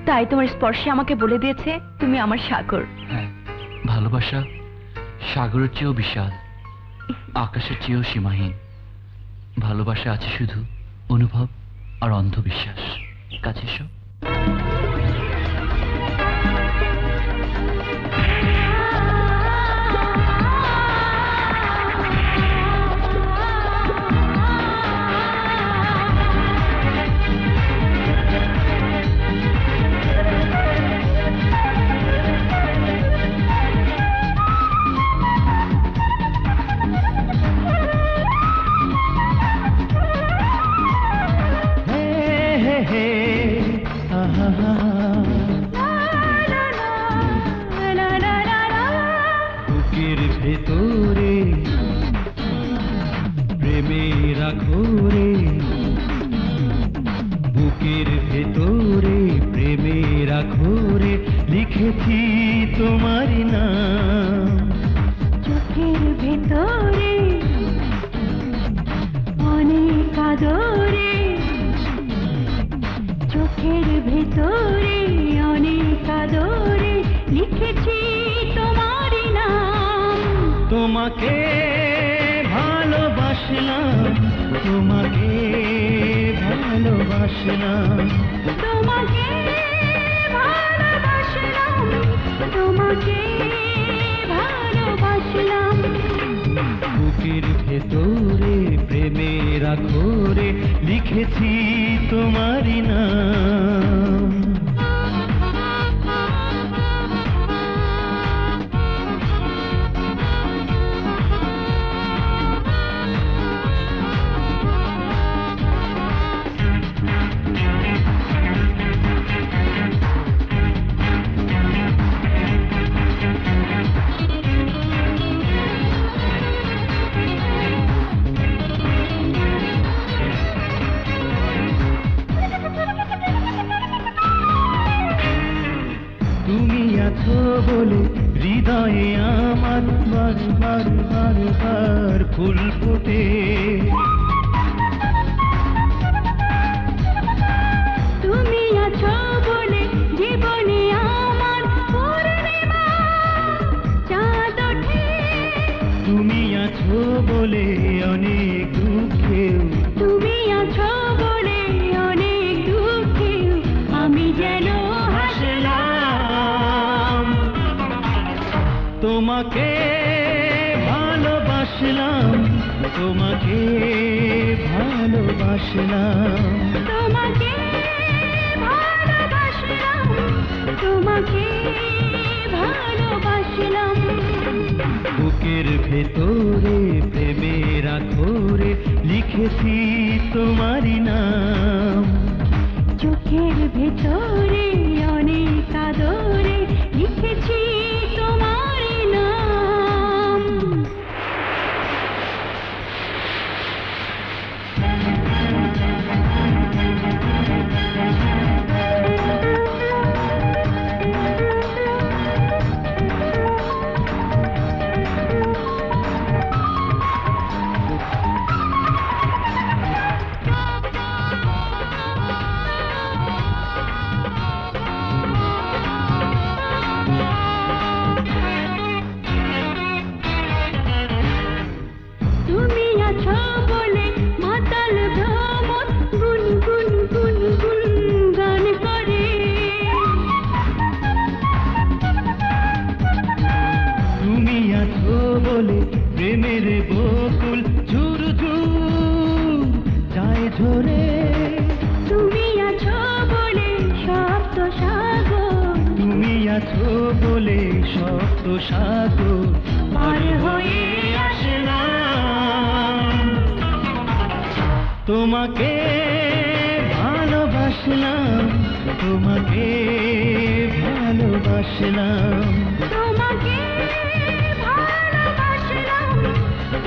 তাই তোমার স্পর্শে আমাকে বলে দিয়েছে তুমি আমার সাগর। হ্যাঁ, ভালোবাসা সাগরের চেয়েও বিশাল, আকাশের চেয়েও সীমাহীন। ভালোবাসা আছে শুধু অনুভব আর অন্ধবিশ্বাস। কাছে এসো। ভেতরে প্রেমের আখরে, বুকের ভেতরে প্রেমের আখরে লিখেছি তোমার নাম। চোখের ভেতরে অনেক আদরে, চোখের ভেতরে অনেক আদরে লিখেছি তোমার নাম। তোমাকে ভালোবাসলাম, তোমাকে ভালোবাসলাম, তোমাকে ভালোবাসলাম, তোমাকে ভালোবাসলাম। বুকের ভেতরে প্রেমের আখরে লিখেছি তোমারই নাম। তুমি আছো বলে হৃদয়ে আমার বার বার বার বার ফুল ফোটে। তুমি আছো বলে জীবনে আমার পূর্ণিমা চাঁদ ওঠে। তুমি আছো বলে অনেক দুঃখেও, তুমি আছো বলে অনেক দুঃখেও আমি যেন হাসলাম। তোমাকে ভালোবাসলাম, তোমাকে ভালোবাসলাম, তোমাকে ভালোবাসলাম, তোমাকে ভালোবাসলাম। বুকের ভেতরে প্রেমের আখরে লিখেছি তোমারই নাম। চোখের ভেতরে অনেক আদরে লিখেছি তোমার নাম। তুমি আছো বলে মাতাল ভ্রমর গুন গুন গুন গুন গান করে। তুমি আছো বলে প্রেমের বকুল ঝুর ঝুর যায় ঝরে। তুমি আছো বলে সপ্ত সাগর, তুমি আছো বলে সপ্ত সাগর পার হয়ে আসলাম। তোমাকে ভালোবাসলাম, তোমাকে ভালোবাসলাম, তোমাকে ভালোবাসলাম,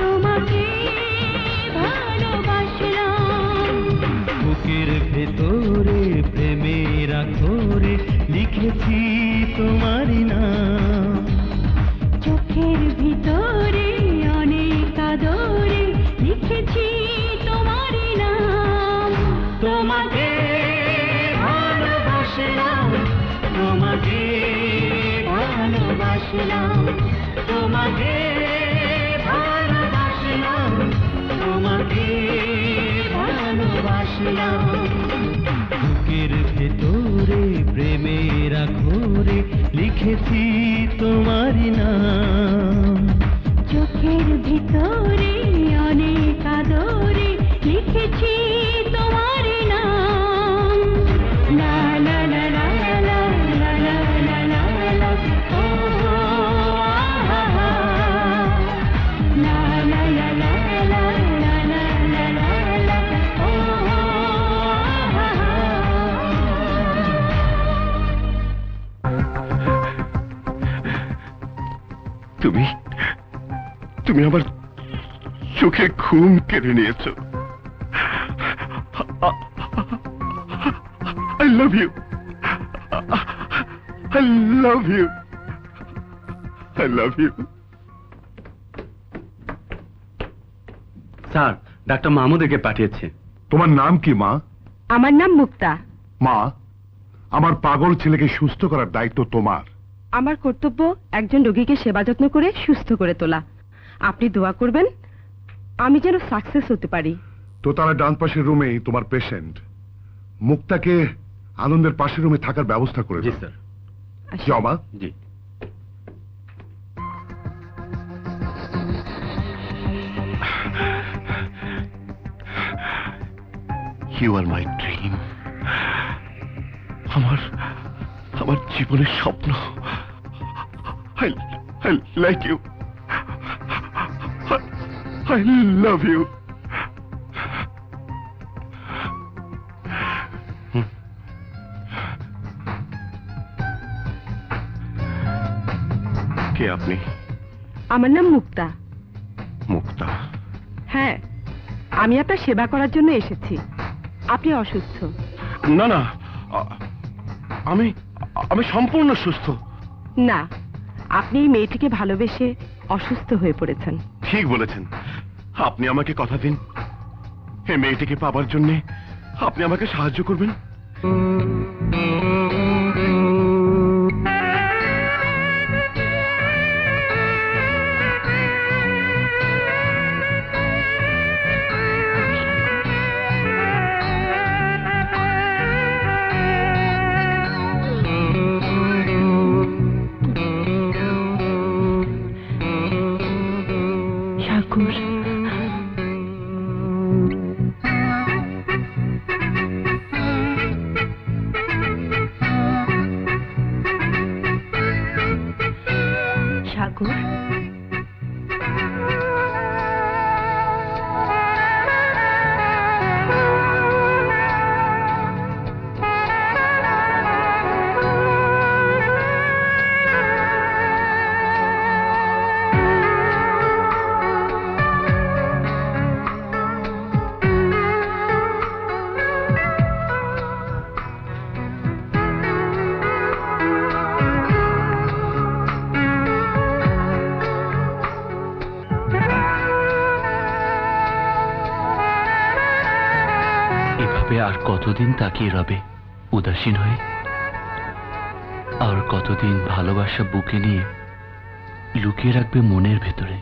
তোমাকে ভালোবাসলাম। বুকের ভেতরে প্রেমের আখরে লিখেছি তোমারই নাম। চোখের ভিতরে অনেক আদরে লিখেছি তোমার নাম। তোমাকে ভালোবাসলাম, তোমাকে ভালোবাসলাম, তোমাকে ভালোবাসলাম, তোমাকে ভালোবাসলাম। বুকের ভেতরে প্রেমের আখরে লিখেছি তোমারই নাম। চোখের ভিতরে অনেক আদরে লিখেছি তোমার নাম। লা লা লা লা লা লা লা লা লা লা, ও আহা হা। লা লা লা লা লা লা লা লা লা লা, ও আহা হা। তুমি তুমি আমার চোখের ঘুম কেড়ে নিয়েছ। I love you. I love you. I love you. Sir, doctor Mahmud একে পাঠিয়েছে। তোমার নাম কি মা? আমার নাম মুক্তা। মা, আমার পাগল ছেলেকে সুস্থ করার দায়িত্ব তোমার। আমার কর্তব্য একজন রোগীকে সেবা যত্ন করে সুস্থ করে তোলা। আপনি দোয়া করবেন আমি যেন সাকসেস হতে পারি। তো তারা ডান পাশের রুমেই তোমার পেশেন্ট মুক্তাকে আনন্দের পাশের রুমে থাকার ব্যবস্থা করে জি দাও। স্যার। যাও মা। জি। You are my dream. আমার জীবনের স্বপ্ন। I like you. I love you. কে আপনি? আমার নাম মুক্তা। মুক্তা? হ্যাঁ, আমি আপনার সেবা করার জন্য এসেছি। আপনি অসুস্থ? না না, আমি সম্পূর্ণ সুস্থ। না, আপনি এই মেয়েটিকে ভালোবেসে অসুস্থ হয়ে পড়েছেন। ঠিক বলেছেন। আপনি আমাকে কথা দিন, এই মেয়েটিকে পাবার জন্য আপনি আমাকে সাহায্য করবেন। সাগর, আর কতদিন তাকিয়ে রবে উদাসীন হয়ে? আর কতদিন ভালোবাসা বুকে নিয়ে লুকিয়ে রাখবে মনের ভেতরে?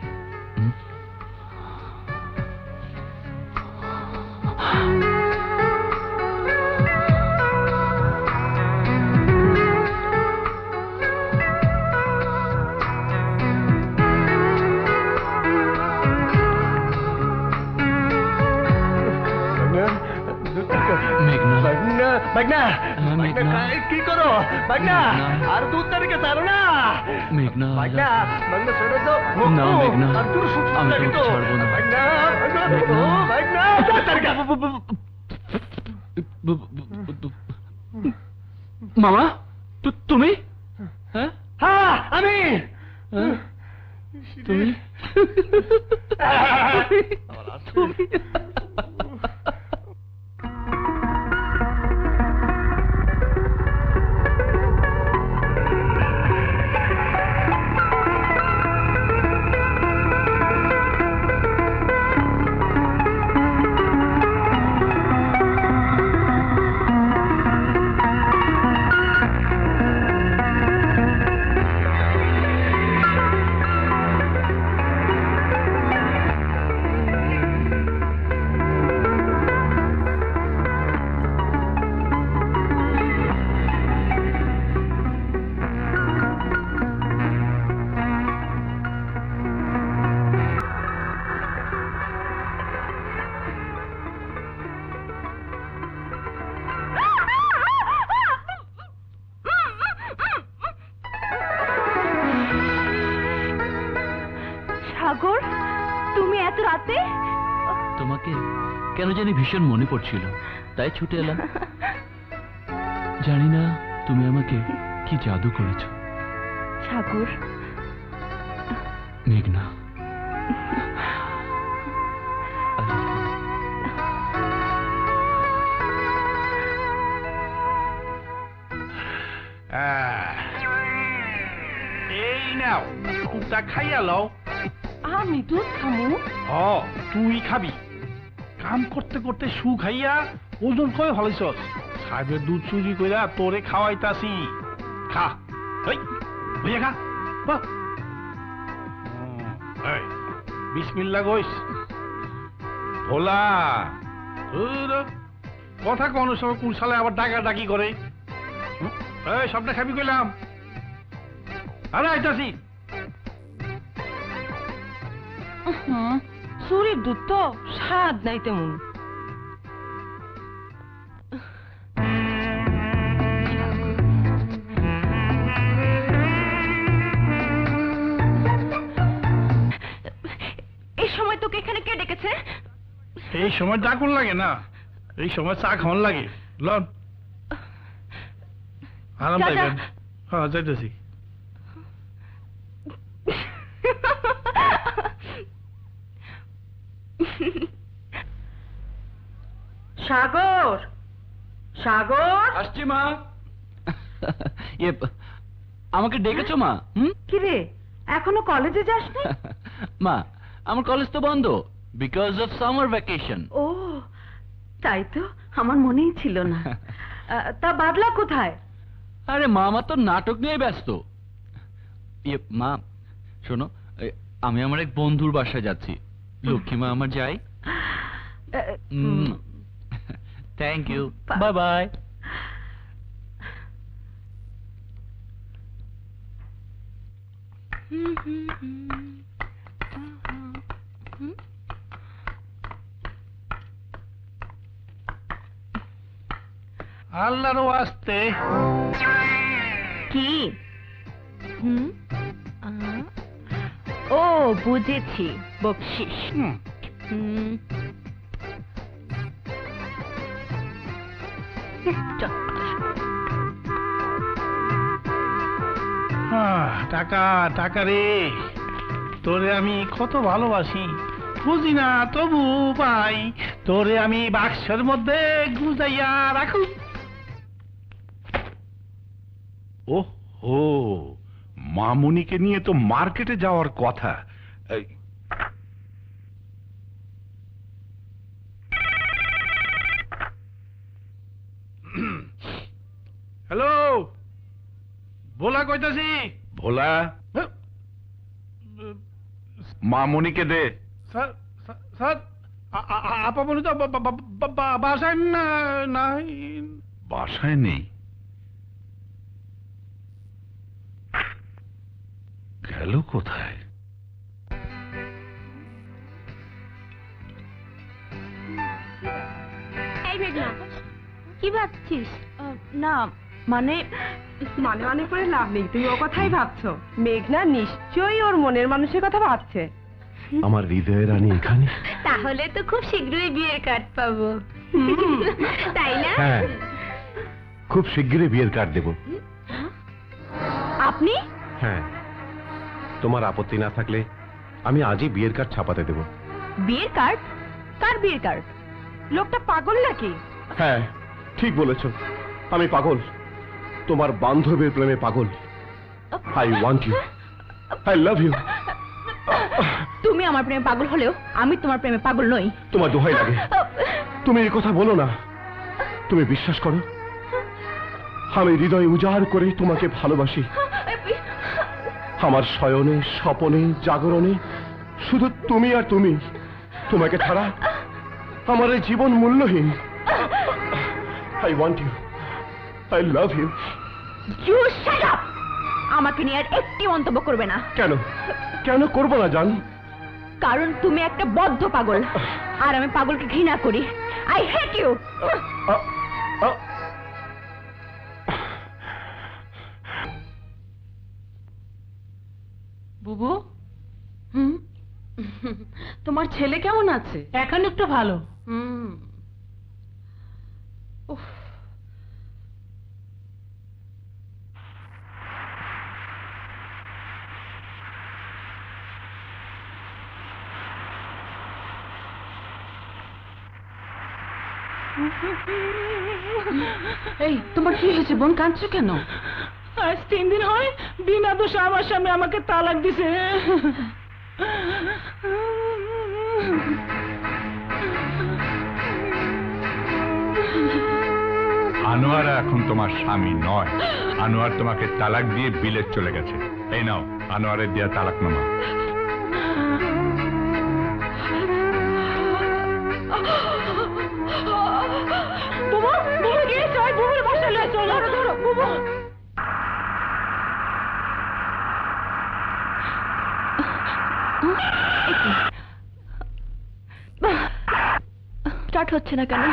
কি করো বাগনা? আর 2 তারিখে ছাড়ো না মেঘনা। বাগনা বাগনা ছেড়ে দাও না মেঘনা, আর দূর সুস্থ লাগে তো বাগনা। বাগনা মামা, তুমি? হ্যাঁ আমি। তুমি সাগর, তুমি এত রাতে? তোমাকে কেন জানি ভীষণ মনে পড়ছিল, তাই ছুটে এলাম। জানি না তুমি আমাকে কি জাদু করেছ। সাগর, মেঘনা, এই নাও দুধটা খাইয়া লও। আমি দুধ খামু? তুই খাবি। কাম করতে করতে সু খাইয়া ওজন কই হলাইছস। সাহেবের দুধ চুরি কইরা তোরে খাওয়াইতাছি। খা এই বুঝে খা। বাহ। এই বিসমিল্লাহ কইস। ভোলা কথা কোন সময় কোন সালে আবার ডাকা ডাকি করে। এই সবটা খাবি কইলাম। আরে আইতাছি। চুরির দুধ তো স্বাদ নাই তেমন। এই সময় তোকে এখানে কে ডেকেছে? এই সময় ডাকুন লাগে না, এই সময় চা খাওয়ান লাগে। লন আরাম পাইবেন। হ্যাঁ যাইতেছি। সাগর, সাগর আসছি মা। আমাকে ডেকেছো মা? কি রে, এখনো কলেজে যাসনি? মা আমার কলেজ তো বন্ধ বিকজ অফ সামার ভ্যাকেশন। ও তাই তো, আমার মনেই ছিল না। তা বাদলা কোথায়? আরে মামা তো নাটক নিয়ে ব্যস্ত। মা শোনো, আমি আমার এক বন্ধুর বাসায় যাচ্ছি। লক্ষ্মী মা আমার যাই। Thank you, bye bye. আল্লাহর ওয়াস্তে। কি? ও বুঝেছি, বকশিস। টাকা টাকা রে, তোরে আমি কত ভালোবাসি, বুঝি না তবু পাই। তোরে আমি বাক্সের মধ্যে গুজাইয়া রাখু। ওহো, মামুনিকে নিয়ে তো মার্কেটে যাওয়ার কথা। হ্যালো, ভোলা কইতাছি। ভোলা, মামুনিকে দে। স্যার স্যার, আপামনি তো বাসায় নাই। বাসায় নেই? গেল কোথায়? এই মেঘনা, কি ভাবছিস? না মানে মানে মানে করে লাভ নেই, তুমি ও কথাই ভাবছো। মেঘনা নিশ্চয়ই ওর মনের মানুষের কথা ভাবছে। আমার হৃদয়ের রানী এখানে। তাহলে তো খুব শীঘ্রই বিয়ের কার্ড পাবো, তাই না? হ্যাঁ, খুব শিগগিরই বিয়ের কার্ড দেব। আপনি? হ্যাঁ, তোমার আপত্তি না থাকলে আমি আজই বিয়ের কার্ড ছাপাতে দেব। বিয়ের কার্ড? কার বিয়ের কার্ড? লোকটা পাগল নাকি? হ্যাঁ ঠিক বলেছ, আমি পাগল, তোমার বান্ধবীর প্রেমে পাগল। I want you, I love you. তুমি আমার প্রেমে পাগল হলেও আমি তোমার প্রেমে পাগল নই। তোমার দোহাই লাগে, তুমি এই কথা বলো না। তুমি বিশ্বাস করো, আমি হৃদয় উজাড় করে তোমাকে ভালোবাসি। আমার শয়নে, স্বপনে, জাগরণে শুধু তুমি আর তুমি। তোমাকে ছাড়া আমার এই জীবন মূল্যহীন। I want you, I love you. You shut up! আমাকে নিয়ে আর একটি মন্তব্য করবে না। কেন কেন করবো না জান? কারণ তুমি একটা বদ্ধ পাগল, আর আমি পাগলকে ঘৃণা করি। I hate you. বুবু, তোমার ছেলে কেমন আছে? এখন একটু ভালো। উফ, এই তোমার কি হয়েছে বোন, কাঁদছো কেন? আজ 3 দিন হয় বিনা দোষে আমার স্বামী আমাকে তালাক দিছে। আনোয়ার এখন তোমার স্বামী নয়, আনোয়ার তোমাকে তালাক দিয়ে বিলেত চলে গেছে। এই নাও আনোয়ারের দেয়া তালাকনামা। বুবু, বুবু কি চাই? বুবুর বাসায় লয়ে চলো। ধরো বুবু। স্টার্ট হচ্ছে না কেন?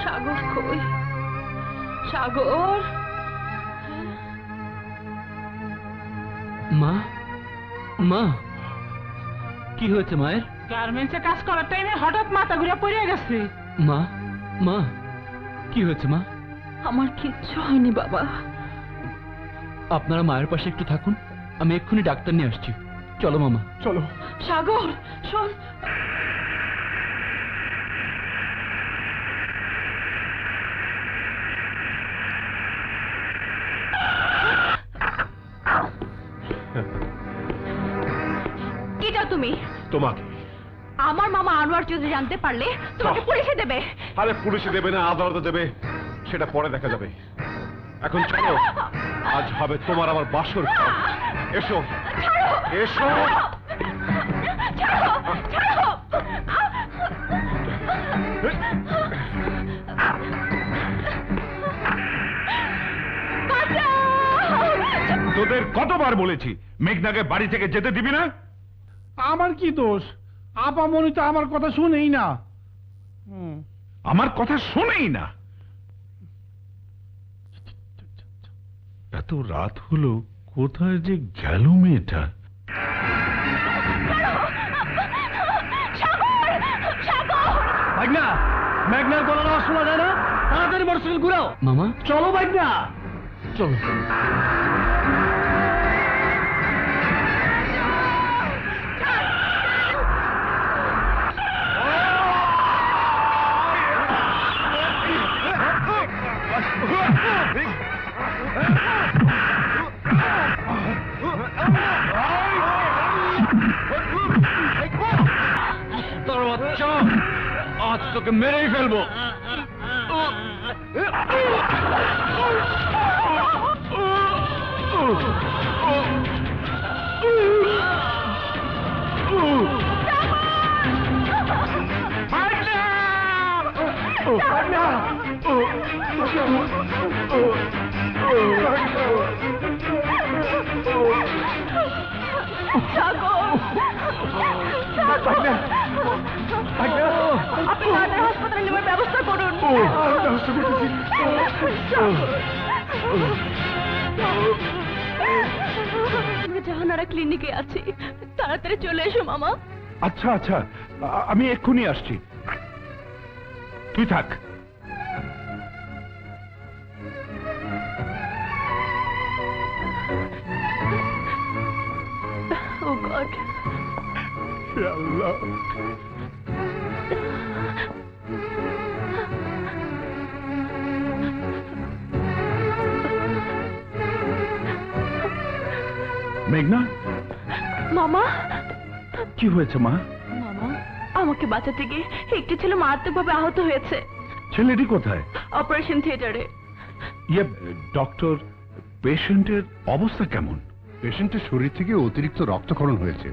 সাগর কই? সাগর, মা, মা, কি হয়েছে মায়ের? গার্মেন্টসে কাজ করার টাইমে হঠাৎ মাথা ঘুরে পড়ে গেছে। মা, মা, কি হয়েছে মা? আমার কিচ্ছু হয়নি বাবা। আপনারা মায়ের পাশে একটু থাকুন, আমি এক্ষুনি ডাক্তার নিয়ে আসছি। চলো মামা, চলো। সাগর শোন, কি চাও তুমি? তোমাকে। আমার মামা আনোয়ার চৌধুরী জানতে পারলে তোমাকে পুলিশে দেবে। আরে পুলিশে দেবে না আদালতে দেবে সেটা পরে দেখা যাবে। এখন চলো, আজ হবে তোমার আমার বাসর ঘর। এসো এসো। তোদের কতবার বলেছি মেঘনাকে বাড়ি থেকে যেতে দিবি না? আমার কি দোষ? আপামনি তো আমার কথা শুনেই না। আমার কথা শোনেই না। এত রাত হলো, কোথায় যে গেল মেয়েটা? ভাগনা, মেঘনার গলার আওয়াজ শোনা যায় না? তাড়াতাড়ি মোটরসাইকেল ঘুরাও। মামা চলো ভাগনা, চলো। তোর বাচ্চা, আজ তোকে মেরেই ফেলবো। আপনি হাসপাতালে নেওয়ার ব্যবস্থা করুন। আমরা জাহানারা ক্লিনিকে আছি, তাড়াতাড়ি চলে এসো মামা। আচ্ছা আচ্ছা, আমি এক্ষুনি আসছি, তুই থাক। Oh God. আল্লাহ, মেঘনা, মামা, কি হয়েছে মা? মামা আমাকে বাঁচাতে গিয়ে একটি ছেলে মারাত্মকভাবে আহত হয়েছে। ছেলেটি কোথায়? অপারেশন থিয়েটারে। ইয়ে ডক্টর, পেশেন্টের অবস্থা কেমন? পেশেন্টের শরীর থেকে অতিরিক্ত রক্তক্ষরণ হয়েছে।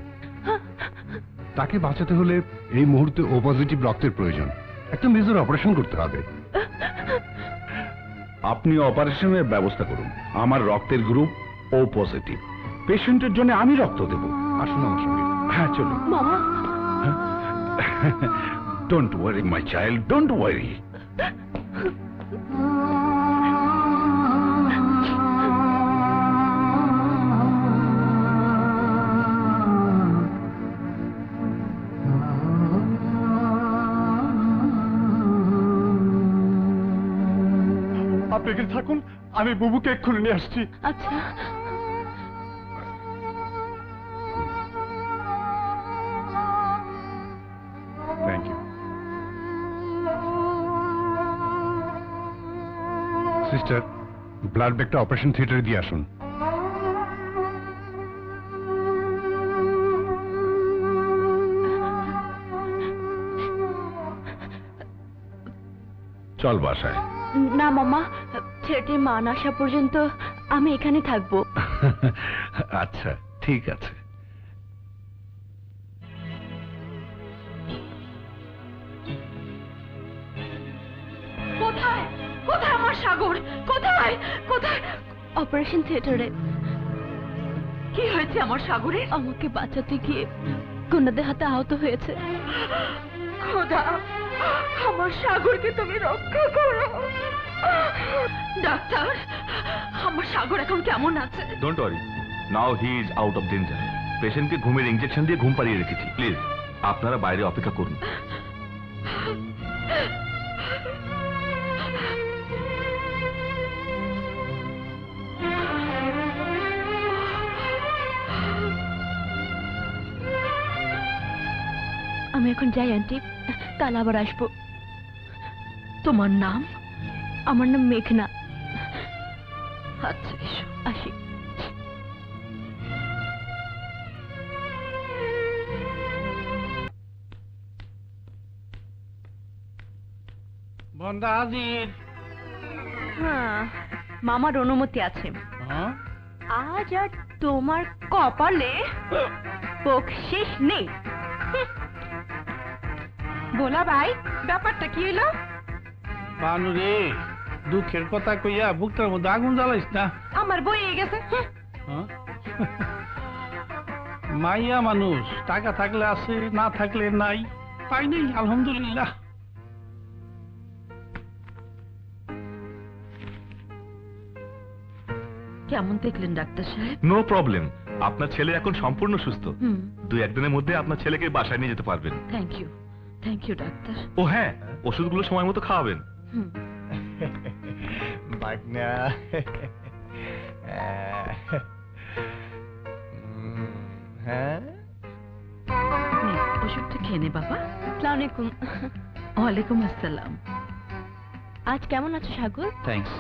তাকে বাঁচাতে হলে এই মুহূর্তে ও পজিটিভ রক্তের প্রয়োজন। একটা মেজর অপারেশন করতে হবে। আপনি অপারেশনের ব্যবস্থা করুন। আমার রক্তের গ্রুপ ও পজিটিভ। পেশেন্টের জন্য আমি রক্ত দেব। আসুন আমার সঙ্গে। হ্যাঁ চলুন। মামা, don't worry my child, don't worry. আপনি এখানে থাকুন, আমি বুবুকে এক্ষুনি নিয়ে আসছি। আচ্ছা থ্যাংক ইউ সিস্টার, ব্লাড ব্যাগটা অপারেশন থিয়েটারে দিয়ে আসুন। চল বাসায়। না মামা, ছেলেটির মা না আসা পর্যন্ত আমি এখানে থাকবো। আচ্ছা ঠিক আছে। কোথায় কোথায় আমার সাগর? কোথায় কোথায়? অপারেশন থিয়েটারে। কি হয়েছে আমার সাগরের? আমাকে বাঁচাতে গিয়ে গুন্ডাদের হাতে আহত হয়েছে। খোদা, আমার সাগরকে তুমি রক্ষা করো। ডাক্তার, আমার সাগর এখন কেমন আছে? Don't worry, now he is out of danger. পেশেন্টকে ঘুমের ইনজেকশন দিয়ে ঘুম পাড়িয়ে রেখেছি। প্লিজ আপনারা বাইরে অপেক্ষা করুন। আমি এখন যাই আন্টি, কাল আবার আসবো। তোমার নাম? আমার নাম মেঘনা। আচ্ছা এসো। আসি। বন্দা হাজির। হ্যাঁ, মামার অনুমতি আছে। হ্যাঁ? আজ আর তোমার কপালে বকশিস নেই। বলা ভাই, ব্যাপারটা কি হলো? বানু রে, দুঃখের কথা কইয়া বুকটার মধ্যে আগুন জ্বালাইস না। আমার বই গেছে। হ্যাঁ? মাইয়া মানুষ, টাকা থাকলে আছে, না থাকলে নাই। পাই নেই, আলহামদুলিল্লাহ। কেমন দেখলেন ডাক্তার সাহেব? নো প্রবলেম, আপনার ছেলে এখন সম্পূর্ণ সুস্থ। হুম, 2-1 দিনের মধ্যে আপনার ছেলেকে বাসায় নিয়ে যেতে পারবেন। Thank you doctor. ও হ্যাঁ, ওষুধগুলো সময় মতো খাওয়াবেন। হুম। বাগনা, হ্যাঁ নে, ওষুধটা খেয়ে নে বাবা। আসসালামু আলাইকুম। ওয়ালাইকুম আসসালাম। আজ কেমন আছো সাগর? থ্যাঙ্কস,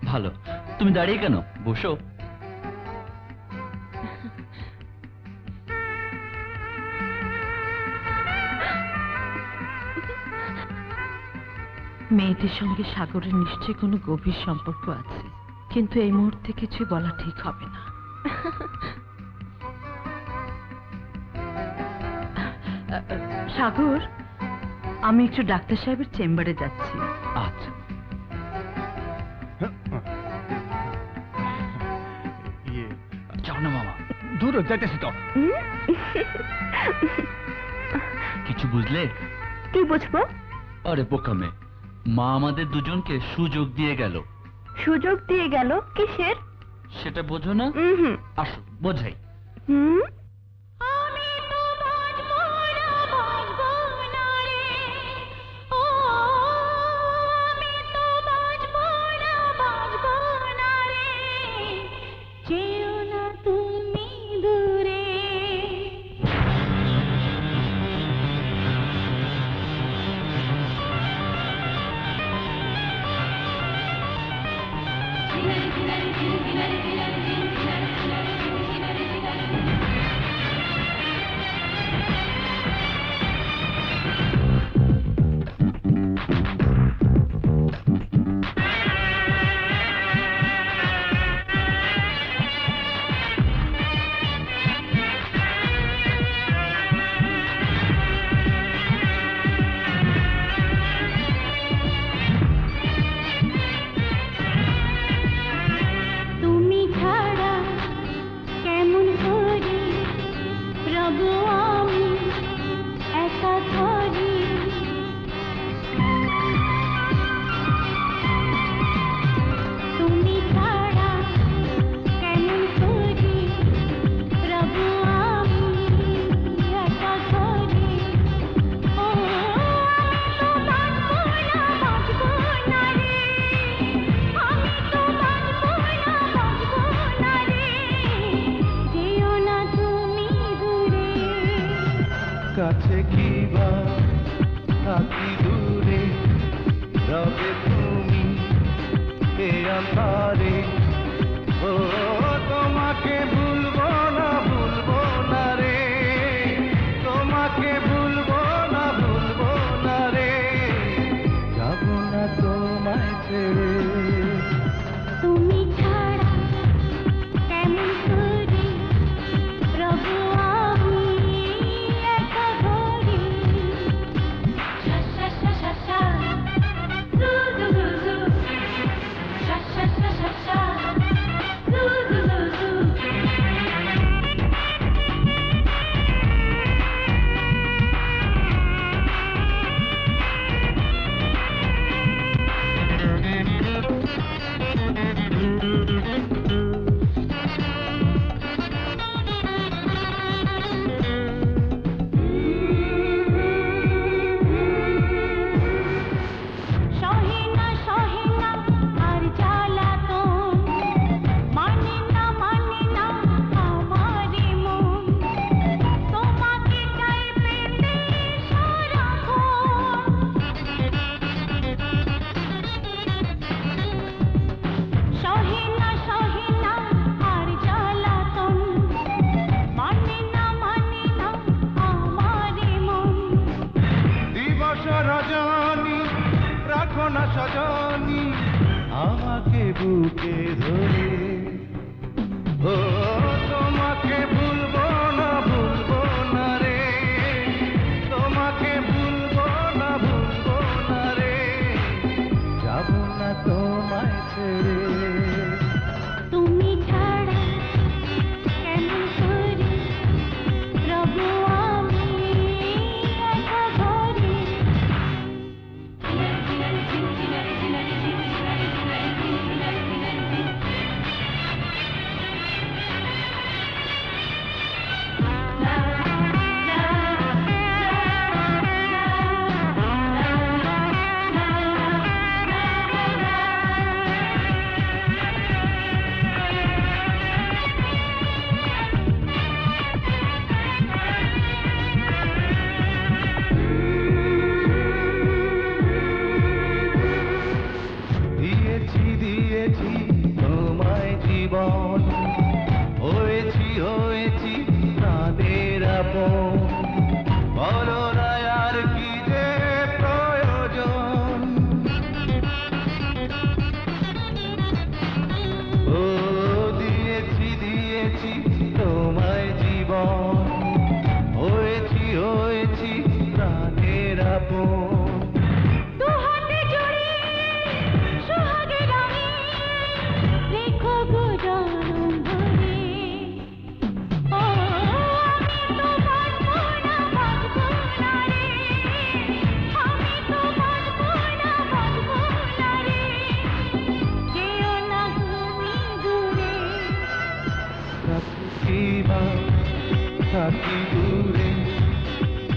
ভালো। তুমি দাঁড়িয়ে কেন? বসো। মেয়েটির সঙ্গে সাগরের নিশ্চয়ই কোনো গভীর সম্পর্ক আছে, কিন্তু এই মুহূর্তে কিছু বলা ঠিক হবে না। সাগর, আমি একটু ডাক্তার সাহেবের চেম্বারে যাচ্ছি। আচ্ছা। যাও না মামা, দূর যাইতেছি তো। কিছু বুঝলে? কি বুঝবো? আরে বোকামে, মা আমাদের দুজনকে সুযোগ দিয়ে গেল। সুযোগ দিয়ে গেল? কিসের? সেটা বোঝো না? আসো বোঝাই। অন্তরে ও তোমাকে ভুলবো না রে তোমাকে ভুলবো না রে যাব না তোমায় ছেড়ে তুমি ছাড়া কেমন করে রব আমি একা ঘরে শা শা শা শা শা জু জু জু জু শা শা শা শা শা জু জু জু জু সহেনা সহেনা আর জ্বালাতন মানে না আমারে মন তোমাকে চাই পেতে সারাক্ষণ সহেনা সহেনা আর জ্বালাতন মানে না আমারে মন দিবস রজনী রাখো না সজনী আমাকে বুকে ধরে ও তোমাকে ভুলবো না রে তোমাকে ভুলবো না রে যাব না তোমায় ছেড়ে তুমি ছাড়া কেমন করে রব আমি একা ঘরে দিয়েছি তোমায় জীবন হয়েছি প্রাণের আপন বলো না আর কি যে প্রয়োজন ও দিয়েছি তোমায় জীবন হয়েছি প্রাণের আপন দুহাতে জড়িয়ে সোহাগে রঙে রেখো গো জনম ভরে ও আমি তো বাঁচবো না রে আমি তো বাঁচবো না রে যেও না তুমি দূরে থাকি দূরে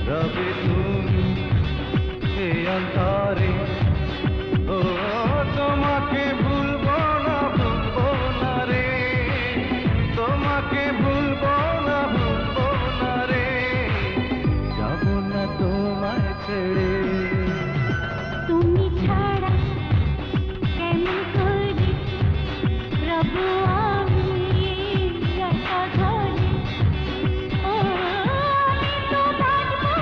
রবে তুমি সে অন্তরে ও তোমাকে ভুলবো না রে তোমাকে ভুলবো না রে যাব না তোমায় ছেড়ে তুমি ছাড়া কেমন করে রব আমি একা ঘরে ও আমি তো বাঁচবো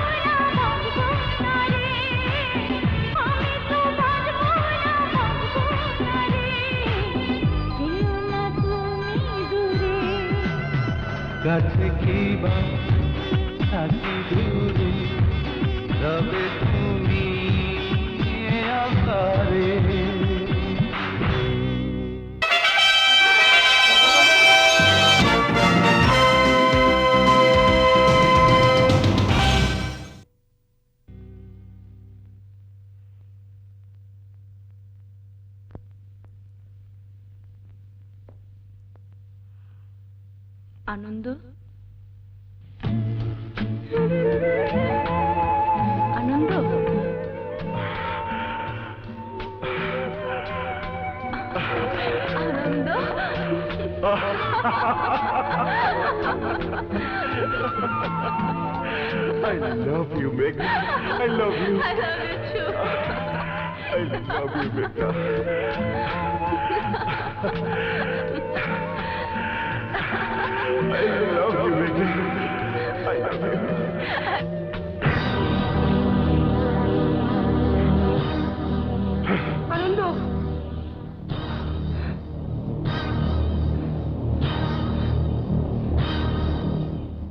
না রে আমি তো বাঁচবো না রে যেও না তুমি দূরে কাছে কি বা থাকি দূরে রবে তুমি আকারে আনন্দ I love you, Megha. I love you. I love you too. I love you, Megha. আনন্দ,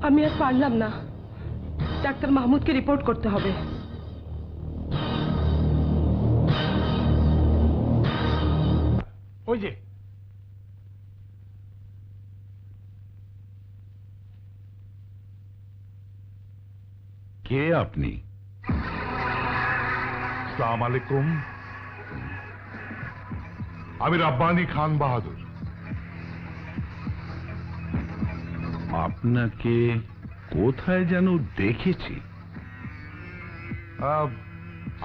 আমি আর পারলাম না, ডাক্তার মাহমুদকে রিপোর্ট করতে হবে। ওই যে কে আপনি? আসসালামু আলাইকুম। আমি রব্বানী খান বাহাদুর। আপনাকে কোথায় যেন দেখেছি।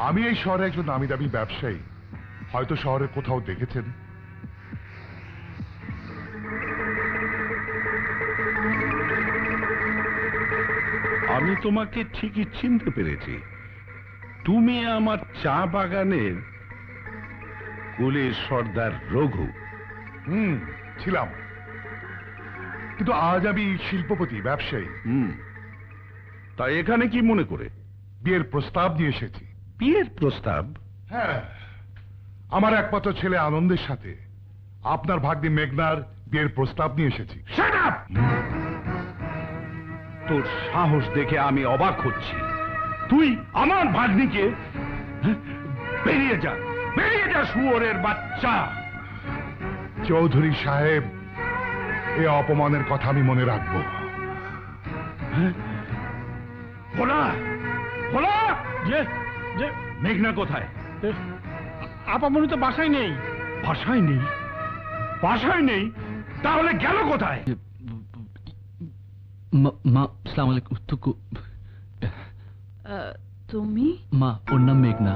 আমি এই শহরে একজন নামি দামি ব্যবসায়ী, হয়তো শহরে কোথাও দেখেছেন। আমি তোমাকে ঠিকই চিনতে পেরেছি। তুমি আমার চা বাগানের কুলের সর্দার রঘু। ছিলাম, কিন্তু আজ আমি শিল্পপতি, ব্যবসায়ী। তা এখানে কি মনে করে? বিয়ের প্রস্তাব নিয়ে এসেছি। বিয়ের প্রস্তাব? হ্যাঁ, আমার একমাত্র ছেলে আনন্দের সাথে আপনার ভাগ্নি মেঘনার বিয়ের প্রস্তাব নিয়ে এসেছি। Shut up! তোর সাহস দেখে আমি অবাক হচ্ছি। তুই আমার ভাগ্নিকে? বেরিয়ে যা, বেরিয়ে যা শুয়োরের বাচ্চা। চৌধুরী সাহেব, এ অপমানের কথা আমি মনে রাখবো। ভোলা, ভোলা, যে যে মেঘনা কোথায়? আপামনি তো বাসায় নেই। বাসায় নেই? বাসায় নেই? তাহলে গেল কোথায়? মা, আসসালামু আলাইকুম। তুমি? মা, ওর নাম মেঘনা।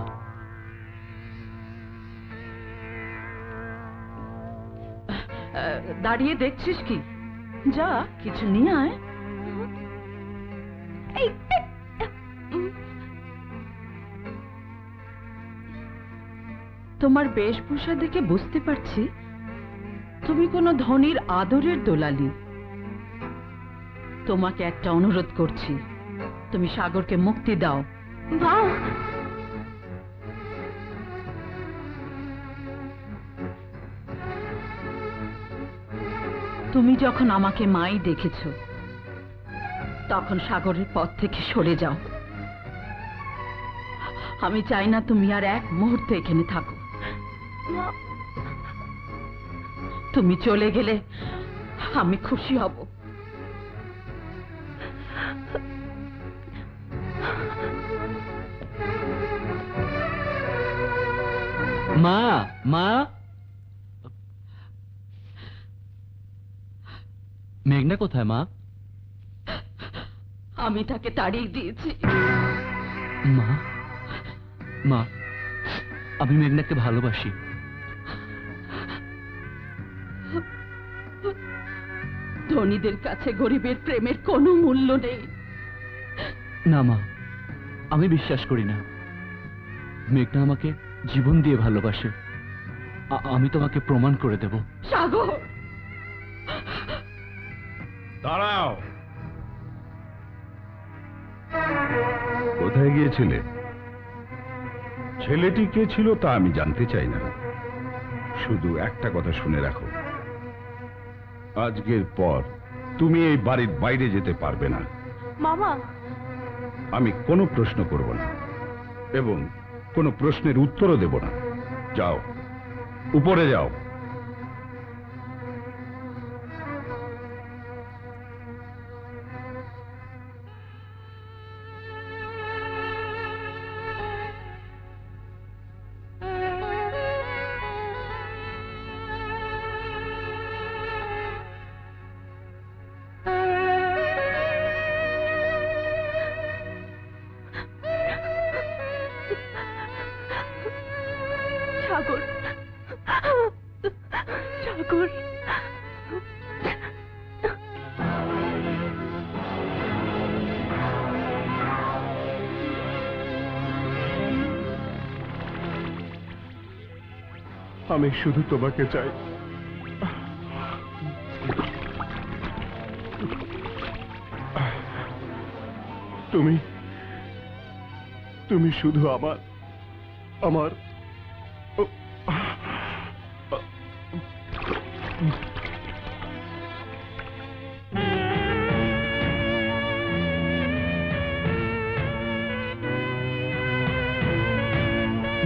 দাঁড়িয়ে দেখছিস কি? যা, কিছু নিয়ে আয়। তোমার বেশভূষা দেখে বুঝতে পারছি তুমি কোনো ধনীর আদরের দোলালি। তোমাকে একটা অনুরোধ করছি, তুমি সাগরকে মুক্তি দাও। তুমি যখন আমাকে মাই দেখেছ, তখন সাগরের পথ থেকে সরে যাও। আমি চাই না তুমি আর এক মুহূর্ত এখানে থাকো। তুমি চলে গেলে আমি খুশি হব। মা, মা, মেঘনা কোথায় মা? আমি তাকে তাড়িয়ে দিয়েছি। মা, মা, আমি মেঘনাকে ভালোবাসি। ধনীদের কাছে গরিবের প্রেমের কোনো মূল্য নেই। না মা, আমি বিশ্বাস করি না। মেঘনা আমাকে জীবন দিয়ে ভালোবাসে। আমি তোমাকে প্রমাণ করে দেব। সাগর, দাঁড়াও। কোথায় গিয়েছিলে? ছেলেটি কে ছিল তা আমি জানতে চাই না, শুধু একটা কথা শুনে রাখো, আজকের পর তুমি এই বাড়ির বাইরে যেতে পারবে না। মামা, আমি কোনো প্রশ্ন করব না এবং কোনো প্রশ্নের উত্তরও দেব না। যাও, উপরে যাও। সাগর, সাগর, আমি শুধু তোমাকে চাই। তুমি তুমি শুধু আমার আমার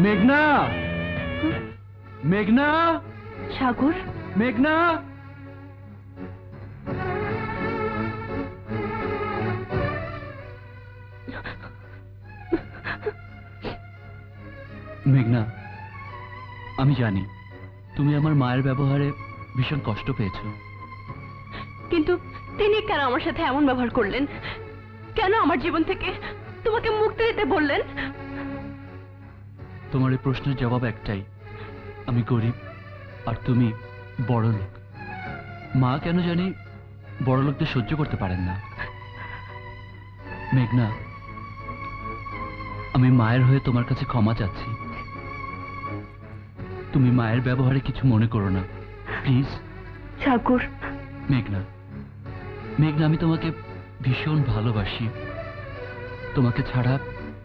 মেঘনা, মেঘনা, সাগর, মেঘনা। মেঘনা, আমি জানি তুমি আমার মায়ের ব্যবহারে ভীষণ কষ্ট পেয়েছো, কিন্তু তিনি কেন আমার সাথে এমন ব্যবহার করলেন? কেন আমার জীবন থেকে তোমাকে মুক্তি দিতে বললেন? তোমার এই প্রশ্নের জবাব একটাই, আমি গরিব আর তুমি বড় লোক। মা কেন জানি বড় লোকদের সহ্য করতে পারেন না। মেঘনা, আমি মায়ের হয়ে তোমার কাছে ক্ষমা চাচ্ছি। তুমি মায়ের ব্যবহারে কিছু মনে করো না, প্লিজ। সাগর। মেঘনা, মেঘনা, আমি তোমাকে ভীষণ ভালোবাসি। তোমাকে ছাড়া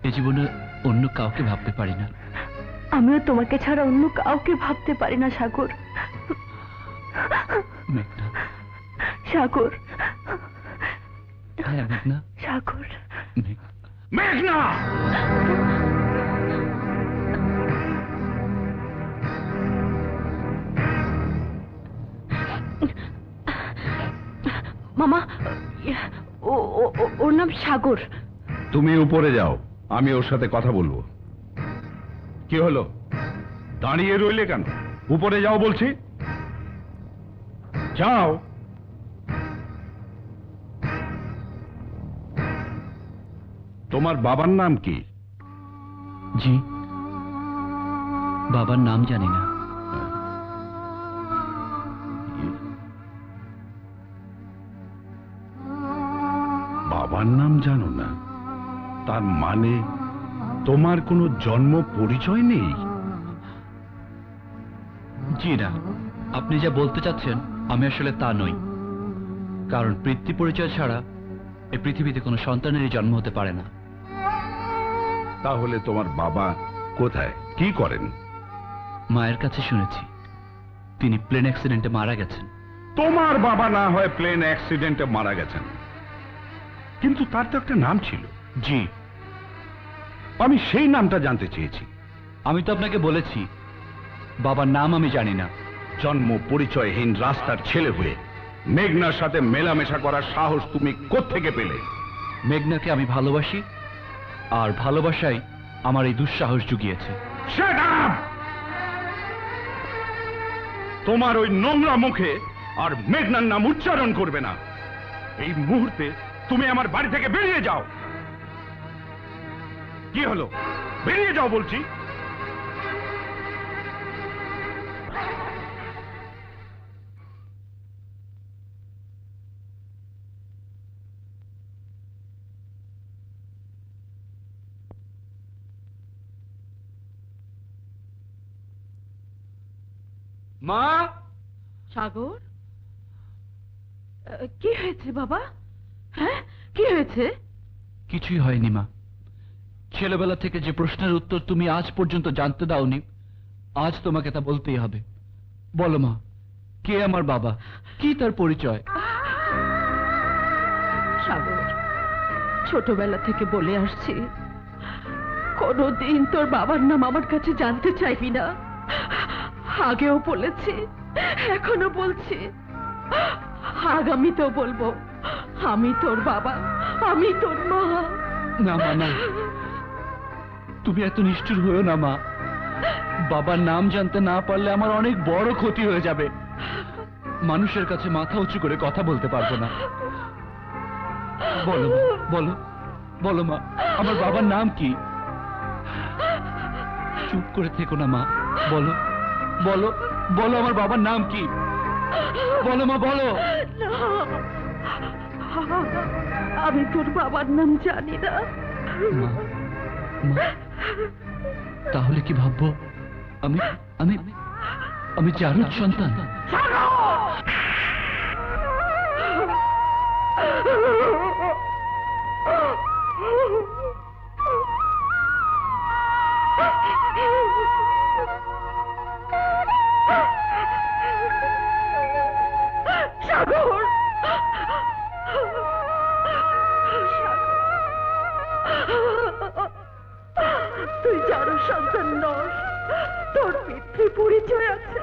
এ জীবনে অন্য কাউকে ভাবতে পারি না। আমিও তোমাকে ছাড়া অন্য কাউকে ভাবতে পারি না সাগর। মেঘনা। সাগর। হ্যাঁ মেঘনা। সাগর। মেঘনা! মামা, ওর নাম সাগর। তুমি উপরে যাও, আমি ওর সাথে কথা বলবো। কি হলো, দাঁড়িয়ে রইলে কেন? উপরে যাও বলছি, যাও। তোমার বাবার নাম কি? জি, বাবার নাম জানি না। বাবার নাম জানো না? তার মানে তোমার কোনো জন্ম পরিচয় নেই? জি না, আপনি যা বলতে চাচ্ছেন আমি আসলে তা নই। কারণ পিতৃ পরিচয় ছাড়া এই পৃথিবীতে কোনো সন্তানেরই জন্ম হতে পারে না। তাহলে তোমার বাবা কোথায়, কি করেন? মায়ের কাছে শুনেছি তিনি প্লেন অ্যাক্সিডেন্টে মারা গেছেন। তোমার বাবা না হয় প্লেন অ্যাক্সিডেন্টে মারা গেছেন, কিন্তু তার তো একটা নাম ছিল। জি, আমি সেই নামটা জানতে চেয়েছি। আমি তো আপনাকে বলেছি বাবার নাম আমি জানি না। জন্ম পরিচয়হীন রাস্তার ছেলে হয়ে মেঘনার সাথে মেলামেশা করার সাহস তুমি কোত্থেকে পেলে? মেঘনাকে আমি ভালোবাসি, আর ভালোবাসাই আমার এই দুঃসাহস জুগিয়েছে। Shut up! তোমার ওই নোংরা মুখে আর মেঘনার নাম উচ্চারণ করবে না। এই মুহূর্তে তুমি আমার বাড়ি থেকে বেরিয়ে যাও। কি হলো, বেরিয়ে যাও বলছি। মা! সাগর, কি হয়েছে বাবা? হ্যাঁ, কি হয়েছে? কিছুই হয়নি মা। ছেলেবেলা থেকে যে প্রশ্নের উত্তর তুমি আজ পর্যন্ত জানতে দাওনি, আজ তোমাকে তা বলতেই হবে। বলো মা, কে আমার বাবা, কি তার পরিচয়? সাগর, ছোটবেলা থেকে বলে আসছি কোনদিন তোর বাবার নাম আমার কাছে জানতে চাইবি না। আগেও বলেছি, এখনো বলছি, আগামীতেও বলবো, আমি তোর বাবা, আমি তোর মা। না মা, না, তুমি এত নিষ্ঠুর হয়েও না মা। বাবার নাম জানতে না পারলে আমার অনেক বড় ক্ষতি হয়ে যাবে। মানুষের কাছে মাথা উঁচু করে কথা বলতে পারবো না। বলো মা, বলো, বলো মা, আমার বাবার নাম কি? চুপ করে থেকো না মা, বলো, বলো, বলো আমার বাবার নাম কি? বলো মা, বলো। আমি তোর বাবার নাম জানি না। মা, মা, তাহলে কি ভাববো? আমি আমি আমি চারুর সন্তান। তুই চারুর সন্তান নস, তোর পিতৃ পরিচয় আছে।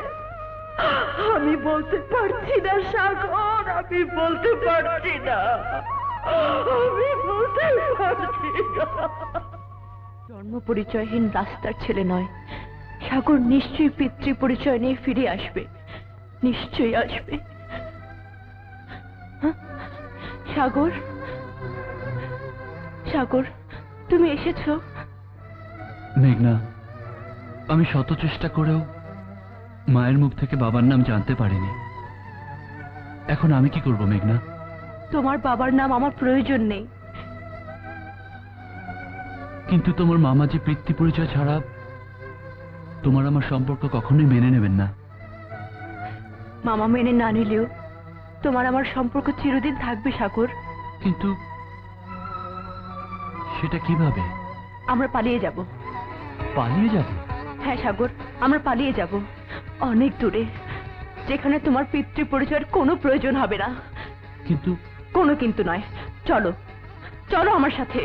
আমি বলতে পারছি না সাগর, আমি বলতে পারছি না, আমি বলতে পারছি না। জন্ম পরিচয়হীন রাস্তার ছেলে নয়, সাগর নিশ্চয়ই পিতৃ পরিচয় নিয়ে ফিরে আসবে, নিশ্চয়ই আসবে। সাগর, সাগর, তুমি এসেছো? মেঘনা, আমি শত চেষ্টা করেও মায়ের মুখ থেকে বাবার নাম জানতে পারিনি। এখন আমি কি করব মেঘনা? তোমার বাবার নাম আমার প্রয়োজন নেই। কিন্তু তোমার মামা যে পিতৃ পরিচয় ছাড়া তোমার আমার সম্পর্ক কখনোই মেনে নেবেন না। মামা মেনে না নিলেও তোমার আমার সম্পর্ক চিরদিন থাকবে সাগর। কিন্তু সেটা কিভাবে? আমরা পালিয়ে যাব। পালিয়ে যাব? হ্যাঁ সাগর, আমরা পালিয়ে যাব অনেক দূরে, যেখানে তোমার পিতৃ পরিচয়ের কোনো প্রয়োজন হবে না। কিন্তু? কোনো কিন্তু নয়, চলো চলো আমার সাথে।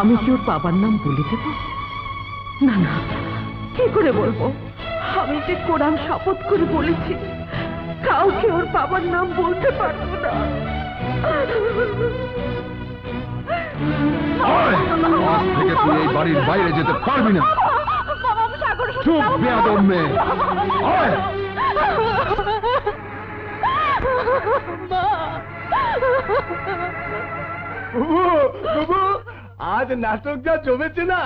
আমি কি ওর বাবার নাম বলে দেব? না না, কি করে বলবো? আমি যে কোরআন শপথ করে বলেছি কাউকে ওর বাবার নাম বলতে পারবো না। আজ থেকে তুই এই বাড়ির বাইরে যেতে পারবি না। চুপ বেয়াদব মেয়ে। আজ নাটক যা জমেছে না,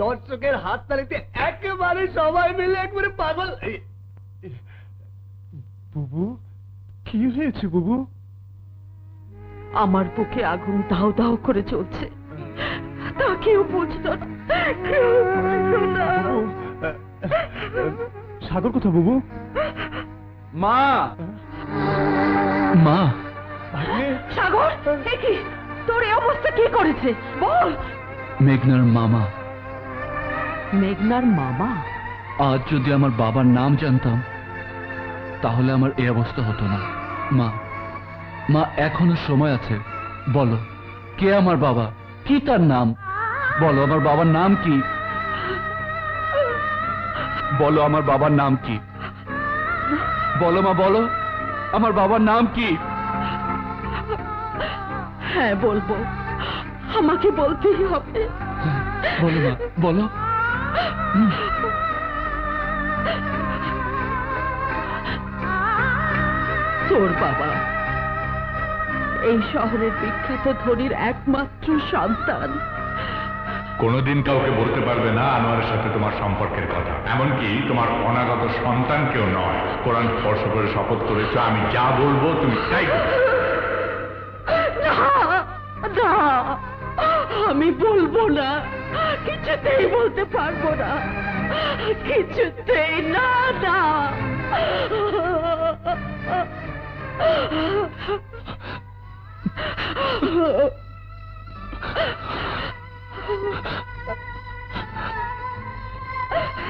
দর্শকের হাত তালিতে একেবারে সবাই মিলে একবারে পাগল। বুবু, কি হয়েছে বুবু? আমার বুকে আগুন দাও দাও করে চলছে, তা কেউ বুঝতো না, কেউ বুঝতো না। সাগর কোথা বুবু? মা, মা। সাগর, কি তোর এই অবস্থা কি করেছে বল? মেঘনার মামা। মেঘনার মামা? আজ যদি আমার বাবার নাম জানতাম তাহলে আমার এই অবস্থা হতো না। মা, মা, এখনো সময় আছে, বলো কে আমার বাবা, কি তার নাম? বলো আমার বাবার নাম কি? বলো আমার বাবার নাম কি? বলো মা, বলো আমার বাবার নাম কি? হ্যাঁ বলবো, আমাকে বলতেই হবে। বলো মা, বলো। তোর বাবা এই শহরের বিখ্যাত ধনীর একমাত্র সন্তান। কোনোদিন কাউকে বলতে পারবে না আনোয়ারের সাথে তোমার সম্পর্কের কথা, এমনকি তোমার অনাগত সন্তানকেও নয়। কোরআন স্পর্শ করে শপথ করেছ, আমি যা বলবো তুমি তাই করবে। না, আমি বলবো না, কিছুতেই বলতে পারবো না, কিছুতেই না। না,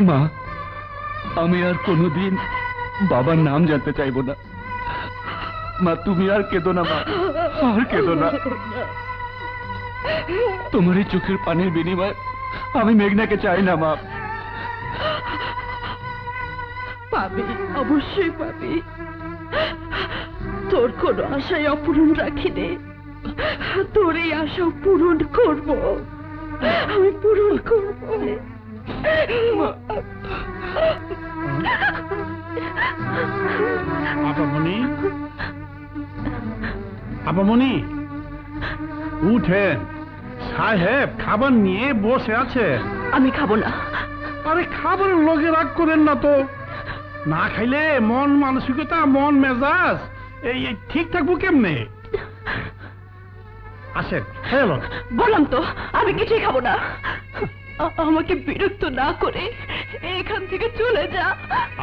মা, আমি আর কোনোদিন বাবার নাম জানতে চাইবো না। মা, তুমি আর কেঁদো না মা, আর কেঁদো না। তোমার এই চোখের পানির বিনিময়ে আমি মেঘনাকে চাই না মা। পাবি, অবশ্যই পাবি। তোর কোনো আশায় অপূরণ রাখিনি, তোর এই আশা পূরণ করবো, আমি পূরণ করবো। আপামনি, আপামনি উঠেন, সাহেব খাবার নিয়ে বসে আছে। আমি খাবো না। আরে খাবারের লগে রাগ করেন না তো, না খাইলে মন মানসিকতা মন মেজাজ এই ঠিক থাকবো কেমনে? আসেন, হ্যালো। বললাম তো আমি কিছুই খাবো না। আমাকে বিরক্ত না করে এখান থেকে চলে যা।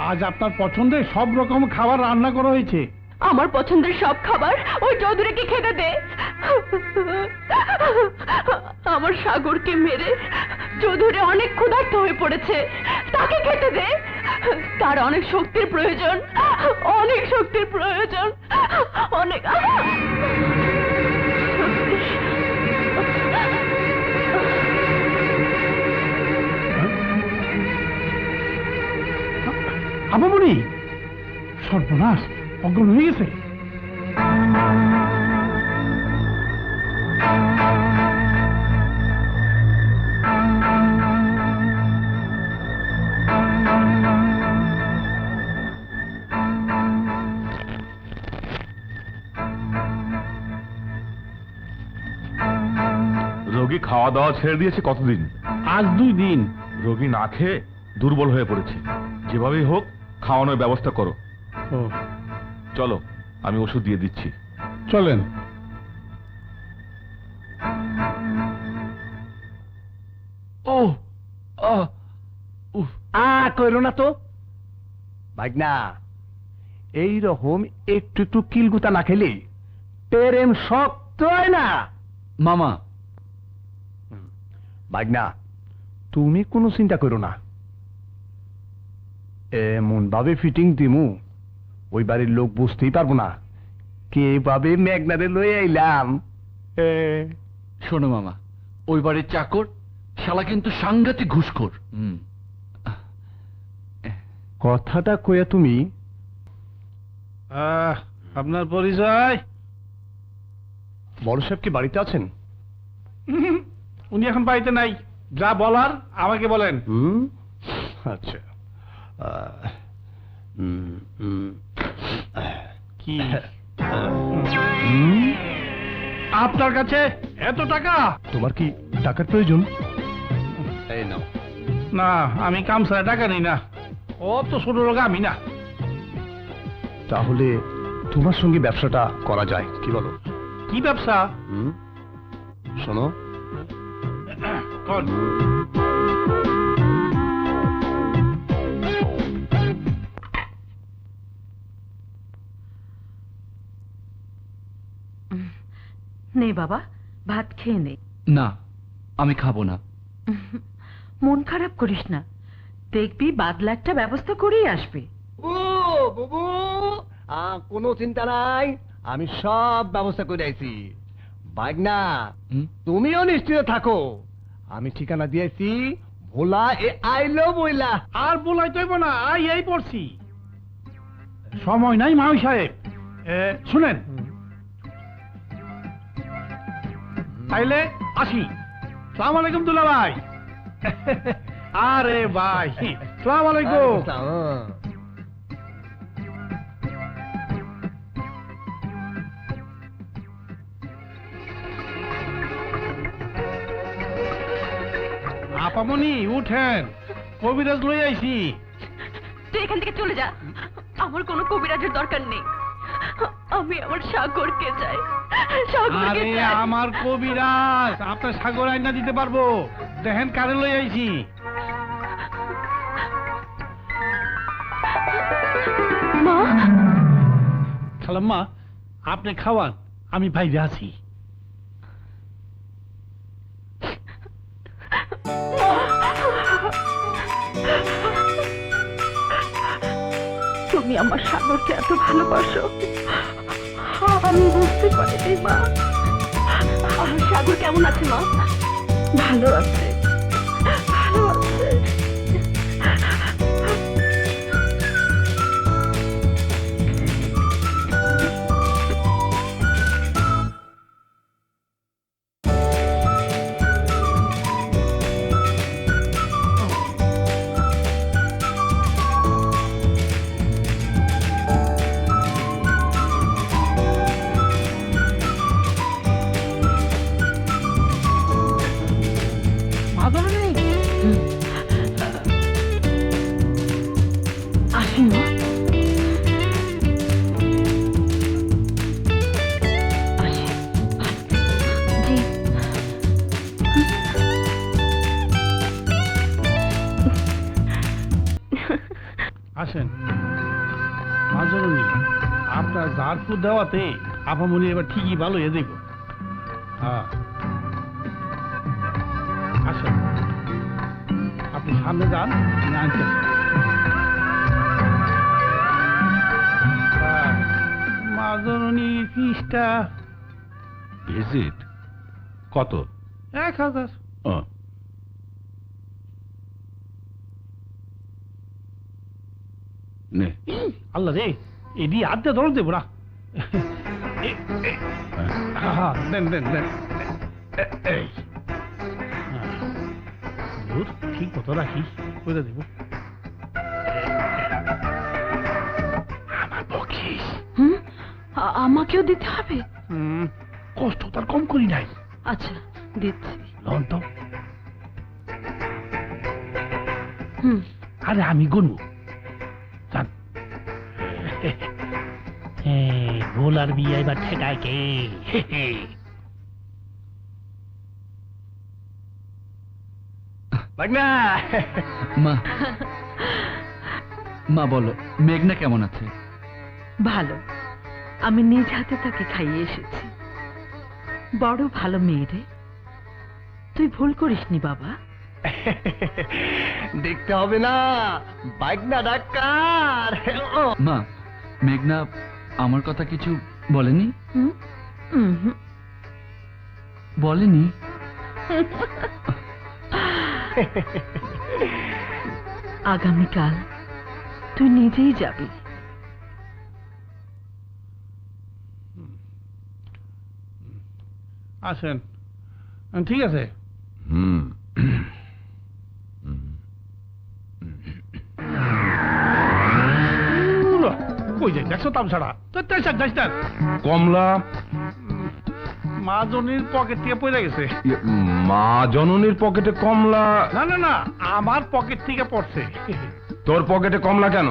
আজ আপনার পছন্দের সব রকম খাবার রান্না করা হয়েছে। আমার পছন্দের সব খাবার ওই চৌধুরীকে খেতে দে। আমার সাগরকে মেরে চৌধুরী অনেক ক্ষুধার্ত হয়ে পড়েছে, তাকে খেতে দে। তার অনেক শক্তির প্রয়োজন, অনেক শক্তির প্রয়োজন, অনেক। আপামনি, সর্বনাশ, অজ্ঞান হয়ে গেছে। রোগী খাওয়া দাওয়া ছেড়ে দিয়েছে কতদিন? আজ 2 দিন। রোগী না খেয়ে দুর্বল হয়ে পড়েছে, যেভাবেই হোক খাওয়ানোর ব্যবস্থা করো। চলো, আমি ওষুধ দিয়ে দিচ্ছি। চলেন। কইরো না তো ভাগনা, এইরকম একটু একটু কিলগুতা না খেলে প্রেম শক্ত হয় না মামা। ভাগনা, তুমি কোনো চিন্তা করো না, এমন ভাবে ফিটিং দিমু ওই বাড়ির লোক বুঝতেই পারবো না কিভাবে মেঘনারে লই আইলাম। শোনো মামা, ওই বাড়ির চাকর শালা কিন্তু সাংঘাতিক ঘুষখোর। কথাটা কইয়া তুমি আপনার পরিচয়? বড় সাহেব কি বাড়িতে আছেন? উনি এখন বাড়িতে নাই, যা বলার আমাকে বলেন। আচ্ছা, কি আপনার কাছে এত টাকা? তোমার কি টাকার প্রয়োজন? এই নাও। না, আমি কাম ছাড়া টাকা নেই না, অত ছোট লোক আমি না। তাহলে তোমার সঙ্গে ব্যবসাটা করা যায়, কি বলো? কি ব্যবসা? শোনো, নে বাবা, ভাত খেয়ে নে। না, আমি খাবো না। মন খারাপ করিস না, দেখবি বাদলা একটা ব্যবস্থা করেই আসবে। বুবু, কোনো চিন্তা নাই, আমি সব ব্যবস্থা করে আইছি। ভাগনা, তুমিও নিশ্চিত থাকো, আমি ঠিকানা দিয়েছি, ভোলা এ আইলো বইলা। আর বলাই তৈব না, এই পড়ছি। সময় নাই মাই সাহেব, শুনেন তাইলে আসি। সালাম আলাইকুম দুলা ভাই। আরে ভাই, সালাম আলাইকুম। আপামনি উঠেন, কবিরাজ লই আইছি। তুই এখান থেকে চলে যা, আমার কোনো কবিরাজের দরকার নেই। আমি আমার সাগরকে চাই। আরে আমার কবিরাজ আপনার সাগর আইনা দিতে পারবো, দেখেন কারে লই আইছি। মা, খালাম্মা, আপনি খাওয়ান, আমি বাইরে আছি। তুমি আমার সাগরকে এত ভালোবাসো, আমি বুঝতে পারিনি মা। আমার সাগর কেমন আছে মা? ভালো আছে, ভালো আছে। আসেন মাজরুনি, আপনার জারপুর দেওয়াতে আপামনি এবার ঠিকই ভালো হয়ে দেব। হ্যাঁ আসেন, আপনি সামনে যান, আমি আনতেছি। মাজরুনি ফিসটা ভিজিট কত? 1000। নে আল্লাহ রে, এডি আদে ধরে দেব না। দেন দেন দেন, এই ঠিক মতো রাখি, করে দেব। আমার বকিস। আমাকেও দিতে হবে? কষ্ট তার কম করি নাই। আচ্ছা দিচ্ছি। লন তো। আরে আমি গুনবো। ভোলার বিয়ে এবার ঠেকায় কে? মা, মা বলো মেঘনা কেমন আছে? ভালো, আমি নিজ হাতে তাকে খাইয়ে এসেছি। বড় ভালো মেয়ে রে, তুই ভুল করিসনি বাবা। দেখতে হবে না বাইকনা ডাক্তার। মা, মেঘনা আমার কথা কিছু বলেনি? বলেনি? আগামীকাল তুই নিজেই যাবি। আসেন, ঠিক আছে। কই যাই দেখছো তাম ছাড়া কমলা মা জনির পকেট থেকে পড়ে গেছে। মা জননীর পকেটে কমলা? না না না, আমার পকেট থেকে পড়ছে। তোর পকেটে কমলা কেন?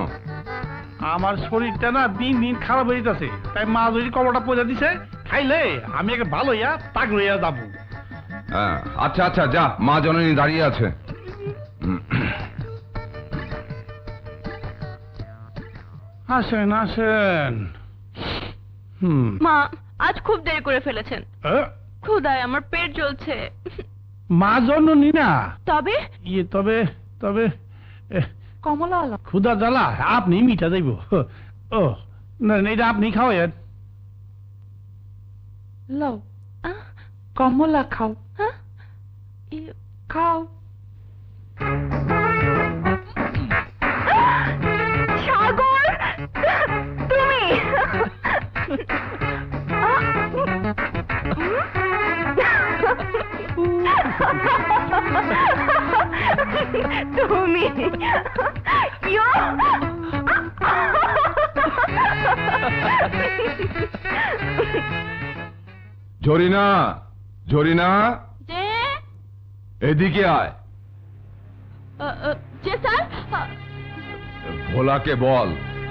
আমার শরীরটা না দিন দিন খারাপ হয়ে যাচ্ছে, তাই মা জনির কমলাটা পড়ে দিছে। খাইলে আমি একে ভালো হইয়া তাগড় হইয়া যাবো। আচ্ছা আচ্ছা, যা, মা জননী দাঁড়িয়ে আছে। আসেন আসেন। মা আজ খুব দেরি করে ফেলেছেন, ক্ষুধায় আমার পেট জ্বলছে। মা জননী না তবে তবে তবে কমলা ক্ষুধা জ্বালা আপনি মিঠা যাইব। ও না, এটা আপনি খাওয়ান। লও কমলা খাও। খাও। সাগর, তুমি তুমি জরিনা, জরিনা, এদিকে আয়। যে স্যার, ভোলাকে বল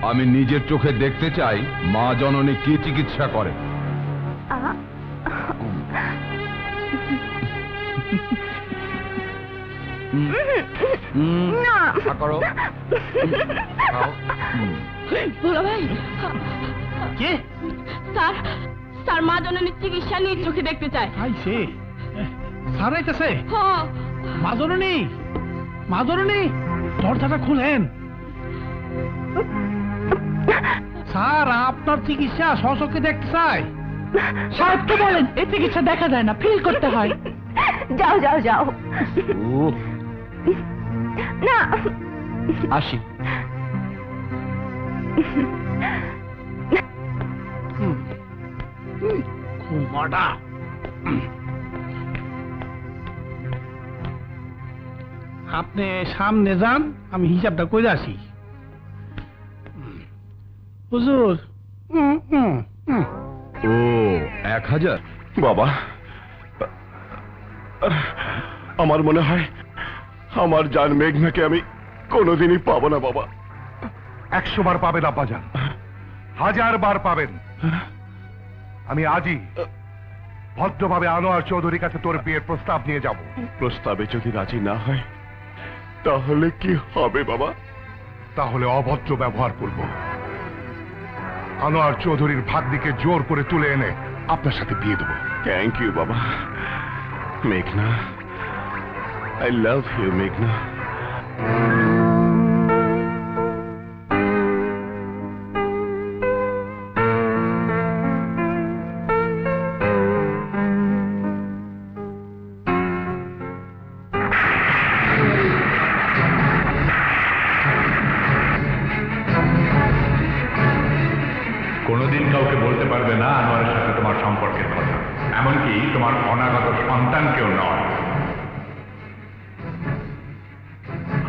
আমি নিজের চোখে দেখতে চাই মা জননী কি চিকিৎসা করে। করো ভোলা ভাই। কে? স্যার, স্যার মা জননীর চিকিৎসা নিজ চোখে দেখতে চায়। আইছে স্যার, আইতেছে। মা জননী, মা জননী, দরজাটা খুলেন। স্যার আপনার চিকিৎসা স্বচক্ষে দেখতে চাই। সাহেবকে বলেন এই চিকিৎসা দেখা যায় না, ফিল করতে হয়। যাও যাও যাও। না আসি। ঘুমাটা আপনি সামনে যান, আমি হিসাবটা করে আসি। হুজুর। ও 1000? বাবা, আমার মনে হয় আমার জান মেঘনাকে আমি কোনোদিনই পাবো না বাবা। 100 বার পাবেন আব্বাজান, 1000 বার পাবেন। আমি আজই ভদ্রভাবে আনোয়ার চৌধুরীর কাছে তোর বিয়ের প্রস্তাব নিয়ে যাব। প্রস্তাবে যদি রাজি না হয় তাহলে কি হবে বাবা? তাহলে অভদ্র ব্যবহার করব। আনোয়ার চৌধুরীর ভাগ্নিকে জোর করে তুলে এনে আপনার সাথে বিয়ে দেবো। থ্যাংক ইউ বাবা। মেঘনা, আই লাভ ইউ মেঘনা। কোনোদিন কাউকে বলতে পারবে না আনোয়ারের সাথে তোমার সম্পর্কের কথা, এমনকি তোমার অনাগত সন্তানকেও নয়।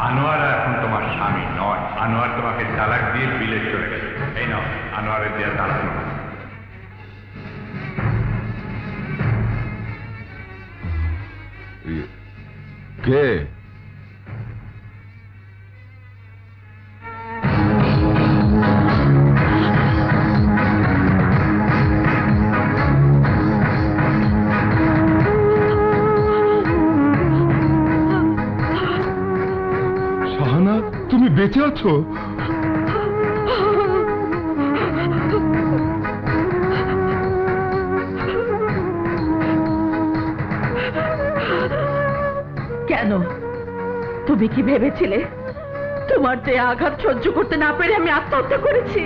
আনোয়ার এখন তোমার স্বামী নয়, আনোয়ার তোমাকে তালাক দিয়ে বিলেত চলে গেছে। এই নাও আনোয়ারের দেওয়া তালাক। কে? শাহানা, তুমি বেঁচে আছো? কেন? তুমি কি ভেবেছিলে তোমার যে আঘাত সহ্য করতে না পেরে আমি আত্মহত্যা করেছি?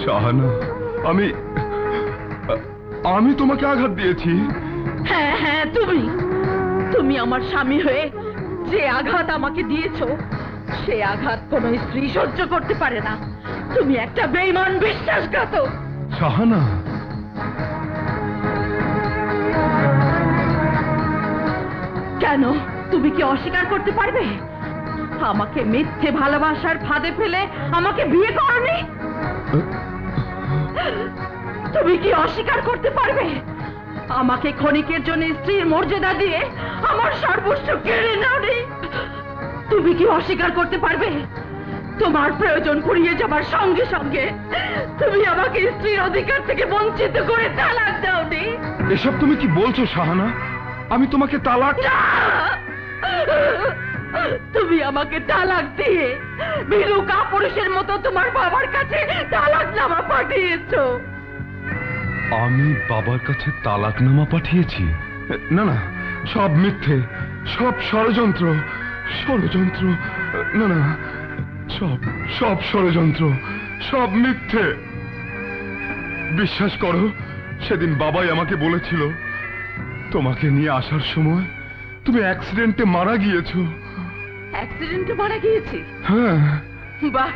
শাহানা, আমি তোমাকে আঘাত দিয়েছি? হ্যাঁ হ্যাঁ, তুমি আমার স্বামী হয়ে যে আঘাত আমাকে দিয়েছো, সে আঘাত কোনো স্ত্রী সহ্য করতে পারে না। তুমি একটা বেঈমান, বিশ্বাসঘাতক। শাহানা, কেন? তুমি কি অস্বীকার করতে পারবে আমাকে মিথ্যে ভালোবাসার ফাঁদে ফেলে আমাকে বিয়ে করনি? তুমি কি অস্বীকার করতে পারবে আমাকে ক্ষণিকের জন্য স্ত্রীর মর্যাদা দিয়ে আমার সর্বস্ব কেড়ে নাওনি? তুমি কি অস্বীকার করতে পারবে তোমার প্রয়োজন ফুরিয়ে যাবার সঙ্গে সঙ্গে তুমি আমাকে স্ত্রীর অধিকার থেকে বঞ্চিত করে তালাক দাওনি? এসব তুমি কি বলছো শাহানা? আমি তোমাকে তালাক... তুমি আমাকে তালাক দিয়ে ভীরু কাপুরুষের মতো তোমার বাবার কাছে তালাকনামা পাঠিয়েছো। আমি বাবার কাছে তালাকনামা পাঠিয়েছি? না না, সব মিথ্যে, সব ষড়যন্ত্র। ষড়যন্ত্র? না না, সব ষড়যন্ত্র, সব মিথ্যে। বিশ্বাস করো, সেদিন বাবাই আমাকে বলেছিল তোমাকে নিয়ে আসার সময় তুমি অ্যাক্সিডেন্টে মারা গিয়েছো। অ্যাক্সিডেন্টে মারা গিয়েছি? হ্যাঁ। বাহ,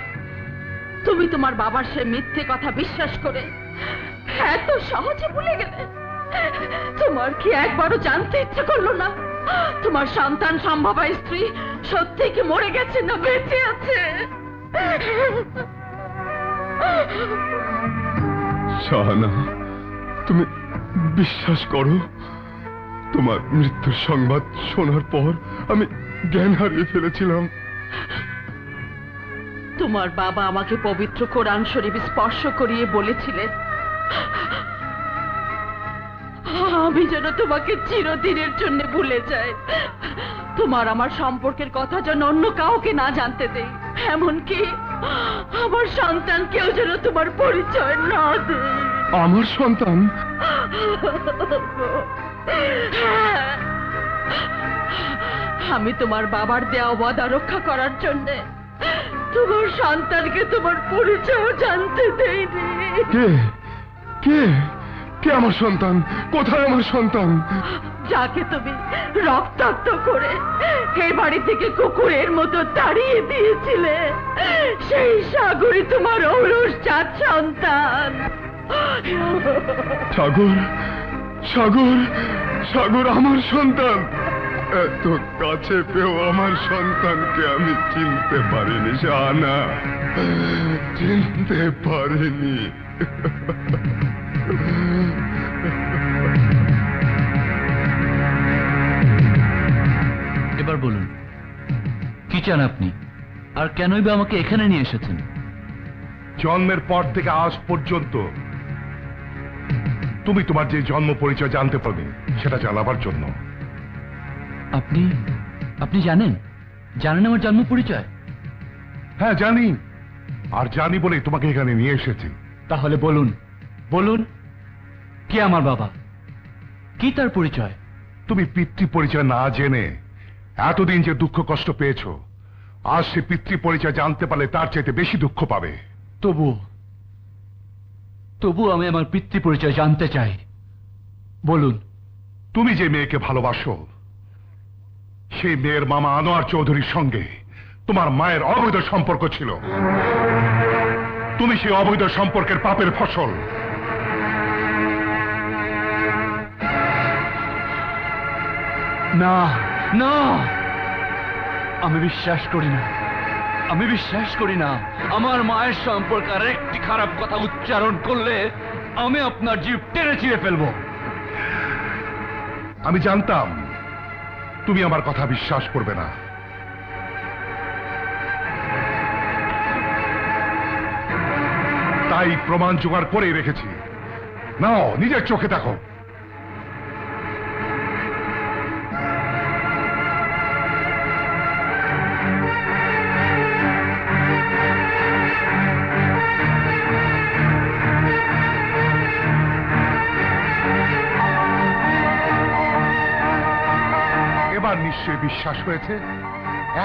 তুমি তোমার বাবার সে মিথ্যে কথা বিশ্বাস করে এত সহজে ভুলে গেলে। তোমার কি একবারও জানতে ইচ্ছে করলো না তোমার সন্তান সম্ভাবা স্ত্রী সত্যি কি মরে গেছে না বেঁচে আছে? শাহানা, তুমি বিশ্বাস করো, তোমার মৃত্যুর সংবাদ শোনার পর আমি জ্ঞান হারিয়ে ফেলেছিলাম। তোমার বাবা আমাকে পবিত্র কোরআন শরীফ স্পর্শ করিয়ে বলেছিলেন আমি যেন তোমাকে চিরদিনের জন্য ভুলে যাই, তোমার আমার সম্পর্কের কথা যেন অন্য কাউকে না জানতে দেই, এমনকি আমার সন্তান কেউ যেন তোমার পরিচয় না দেয়। আমার সন্তান? আমি তোমার বাবার দেওয়া ওয়াদা রক্ষা করার জন্য তোমার সন্তানকে তোমার পরিচয় জানতে দেইনি। কে কে কে আমার সন্তান? কোথায় আমার সন্তান? যাকে তুমি রক্তাক্ত করে এই বাড়ি থেকে কুকুরের মতো তাড়িয়ে দিয়েছিলে, সেই সাগরই তোমার ঔরস জাত সন্তান। সাগর, সাগর, সাগর আমার সন্তান। এত কাছে পেও আমার সন্তানকে আমি চিনতে পারিনি শাহানা, চিনতে পারিনি। এবার বলুন, কি চান আপনি, আর কেনই বা আমাকে এখানে নিয়ে এসেছেন? জন্মের পর থেকে আজ পর্যন্ত তুমি তোমার যে জন্ম পরিচয় জানতে পারবে সেটা জানাবার জন্য। আপনি জানেন আমার জন্ম পরিচয়? হ্যাঁ জানি। আর জানি বলেই তোমাকে এখানে নিয়ে এসেছি। তাহলে বলুন, বলুন, কে আমার বাবা, কি তার পরিচয়? তুমি পিতৃ পরিচয় না জেনে এতদিন যে দুঃখ কষ্ট পেয়েছো, আজ সে পিতৃ পরিচয় জানতে পারলে তার চাইতে বেশি দুঃখ পাবে। তবু আমি আমার পিতৃ পরিচয় জানতে চাই। বলুন। তুমি যে মেয়েকে ভালোবাসো, সেই মেয়ের মামা আনোয়ার চৌধুরীর সঙ্গে তোমার মায়ের অবৈধ সম্পর্ক ছিল। তুমি সেই অবৈধ সম্পর্কের পাপের ফসল। না না, আমি বিশ্বাস করি না, আমি বিশ্বাস করি না। আমার মায়ের সম্পর্কে আর একটি খারাপ কথা উচ্চারণ করলে আমি আপনার জীব টেনে ছিঁড়ে ফেলবো। আমি জানতাম তুমি আমার কথা বিশ্বাস করবে না। তাই প্রমাণ জোগাড় করে রেখেছি। নাও, নিজের চোখে দেখো। এবার নিশ্চয়ই বিশ্বাস হয়েছে।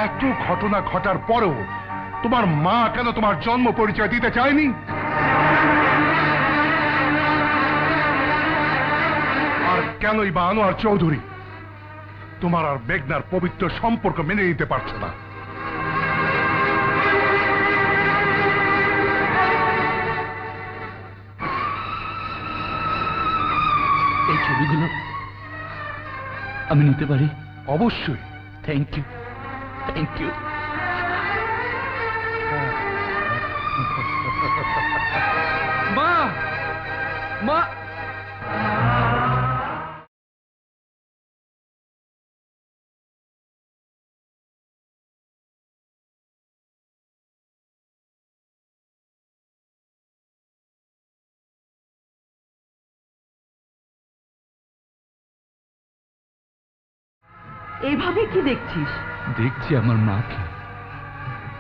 এত ঘটনা ঘটার পরেও তোমার মা কেন তোমার জন্ম পরিচয় দিতে চায়নি? আর কেনই বা আনোয়ার চৌধুরী তোমার আর মেঘনার পবিত্র সম্পর্ক মেনে নিতে পারছে না? এই ছবিগুলো আমি নিতে পারি? অবশ্যই। Thank you, thank you. মা, মা, এইভাবে কি দেখছিস? দেখছি আমার মাকে,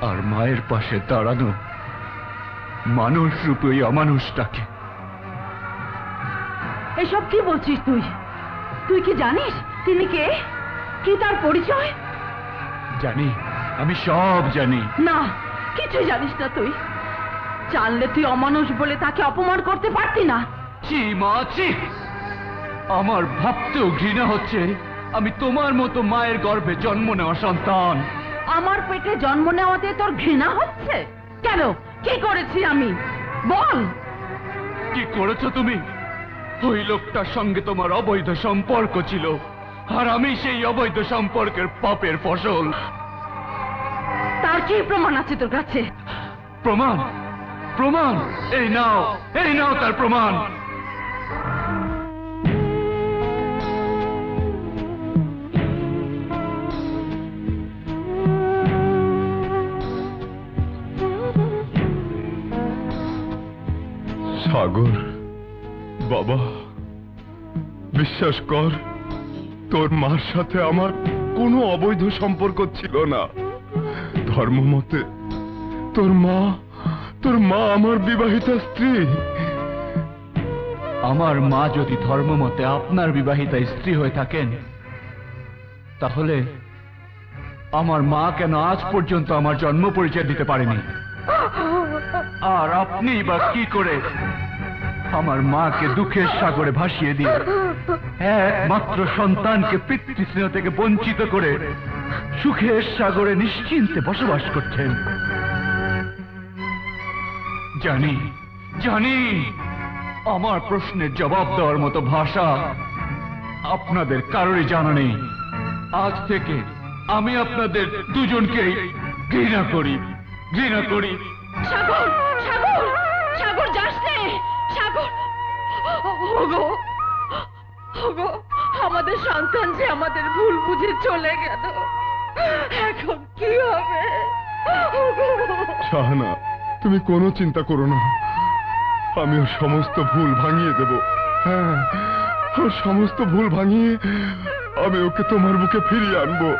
আর মায়ের পাশে দাঁড়ানো মানুষ রূপে ওই অমানুষটাকে। এসব কি বলছিস তুই? তুই কি জানিস তিনি কে, কি তার পরিচয়? জানি, আমি সব জানি। না, কিছুই জানিস না তুই। জানলে তুই অমানুষ বলে তাকে অপমান করতে পারতি না। ছি মা, ছি। আমার ভাবতেও ঘৃণা হচ্ছে আমি তোমার মতো মায়ের গর্ভে জন্ম নেওয়া সন্তান। আমার পেটে জন্ম নেওয়াতে তোর ঘৃণা হচ্ছে কেন? কি করেছি আমি বল? কি করেছো তুমি? ওই লোকটার সঙ্গে তোমার অবৈধ সম্পর্ক ছিল, আর আমি সেই অবৈধ সম্পর্কের পাপের ফসল। তার কি প্রমাণ আছে তোর কাছে? প্রমাণ? প্রমাণ? এই নাও, এই নাও তার প্রমাণ। সাগর, বাবা, বিশ্বাস কর, তোর মার সাথে আমার কোনো অবৈধ সম্পর্ক ছিল না। ধর্মমতে তোর মা আমার বিবাহিতা স্ত্রী। আমার মা যদি ধর্মমতে আপনার বিবাহিতা স্ত্রী হয়ে থাকেন, তাহলে আমার মা কেন আজ পর্যন্ত আমার জন্ম পরিচয় দিতে পারেনি? আর আপনি বা কি করে আমার মাকে দুঃখের সাগরে ভাসিয়ে দিয়ে একমাত্র সন্তানকে পিতৃস্নেহ থেকে বঞ্চিত করে সুখের সাগরে নিশ্চিন্তে বসবাস করছেন? জানি, জানি, আমার প্রশ্নের জবাব দেওয়ার মতো ভাষা আপনাদের কারোরই জানা নেই। আজ থেকে আমি আপনাদের দুজনকেই ঘৃণা করি, ঘৃণা করি। সাগর, সাগর, সাগর, যাস নে সাগর। ওগো, ওগো, আমাদের সন্তান যে আমাদের ভুল বুঝে চলে গেল, এখন কি হবে? শাহানা, তুমি কোনো চিন্তা করো না, আমি ওর সমস্ত ভুল ভাঙিয়ে দেব। হ্যাঁ, ওর সমস্ত ভুল ভাঙিয়ে আমি ওকে তোমার বুকে ফিরিয়ে আনবো।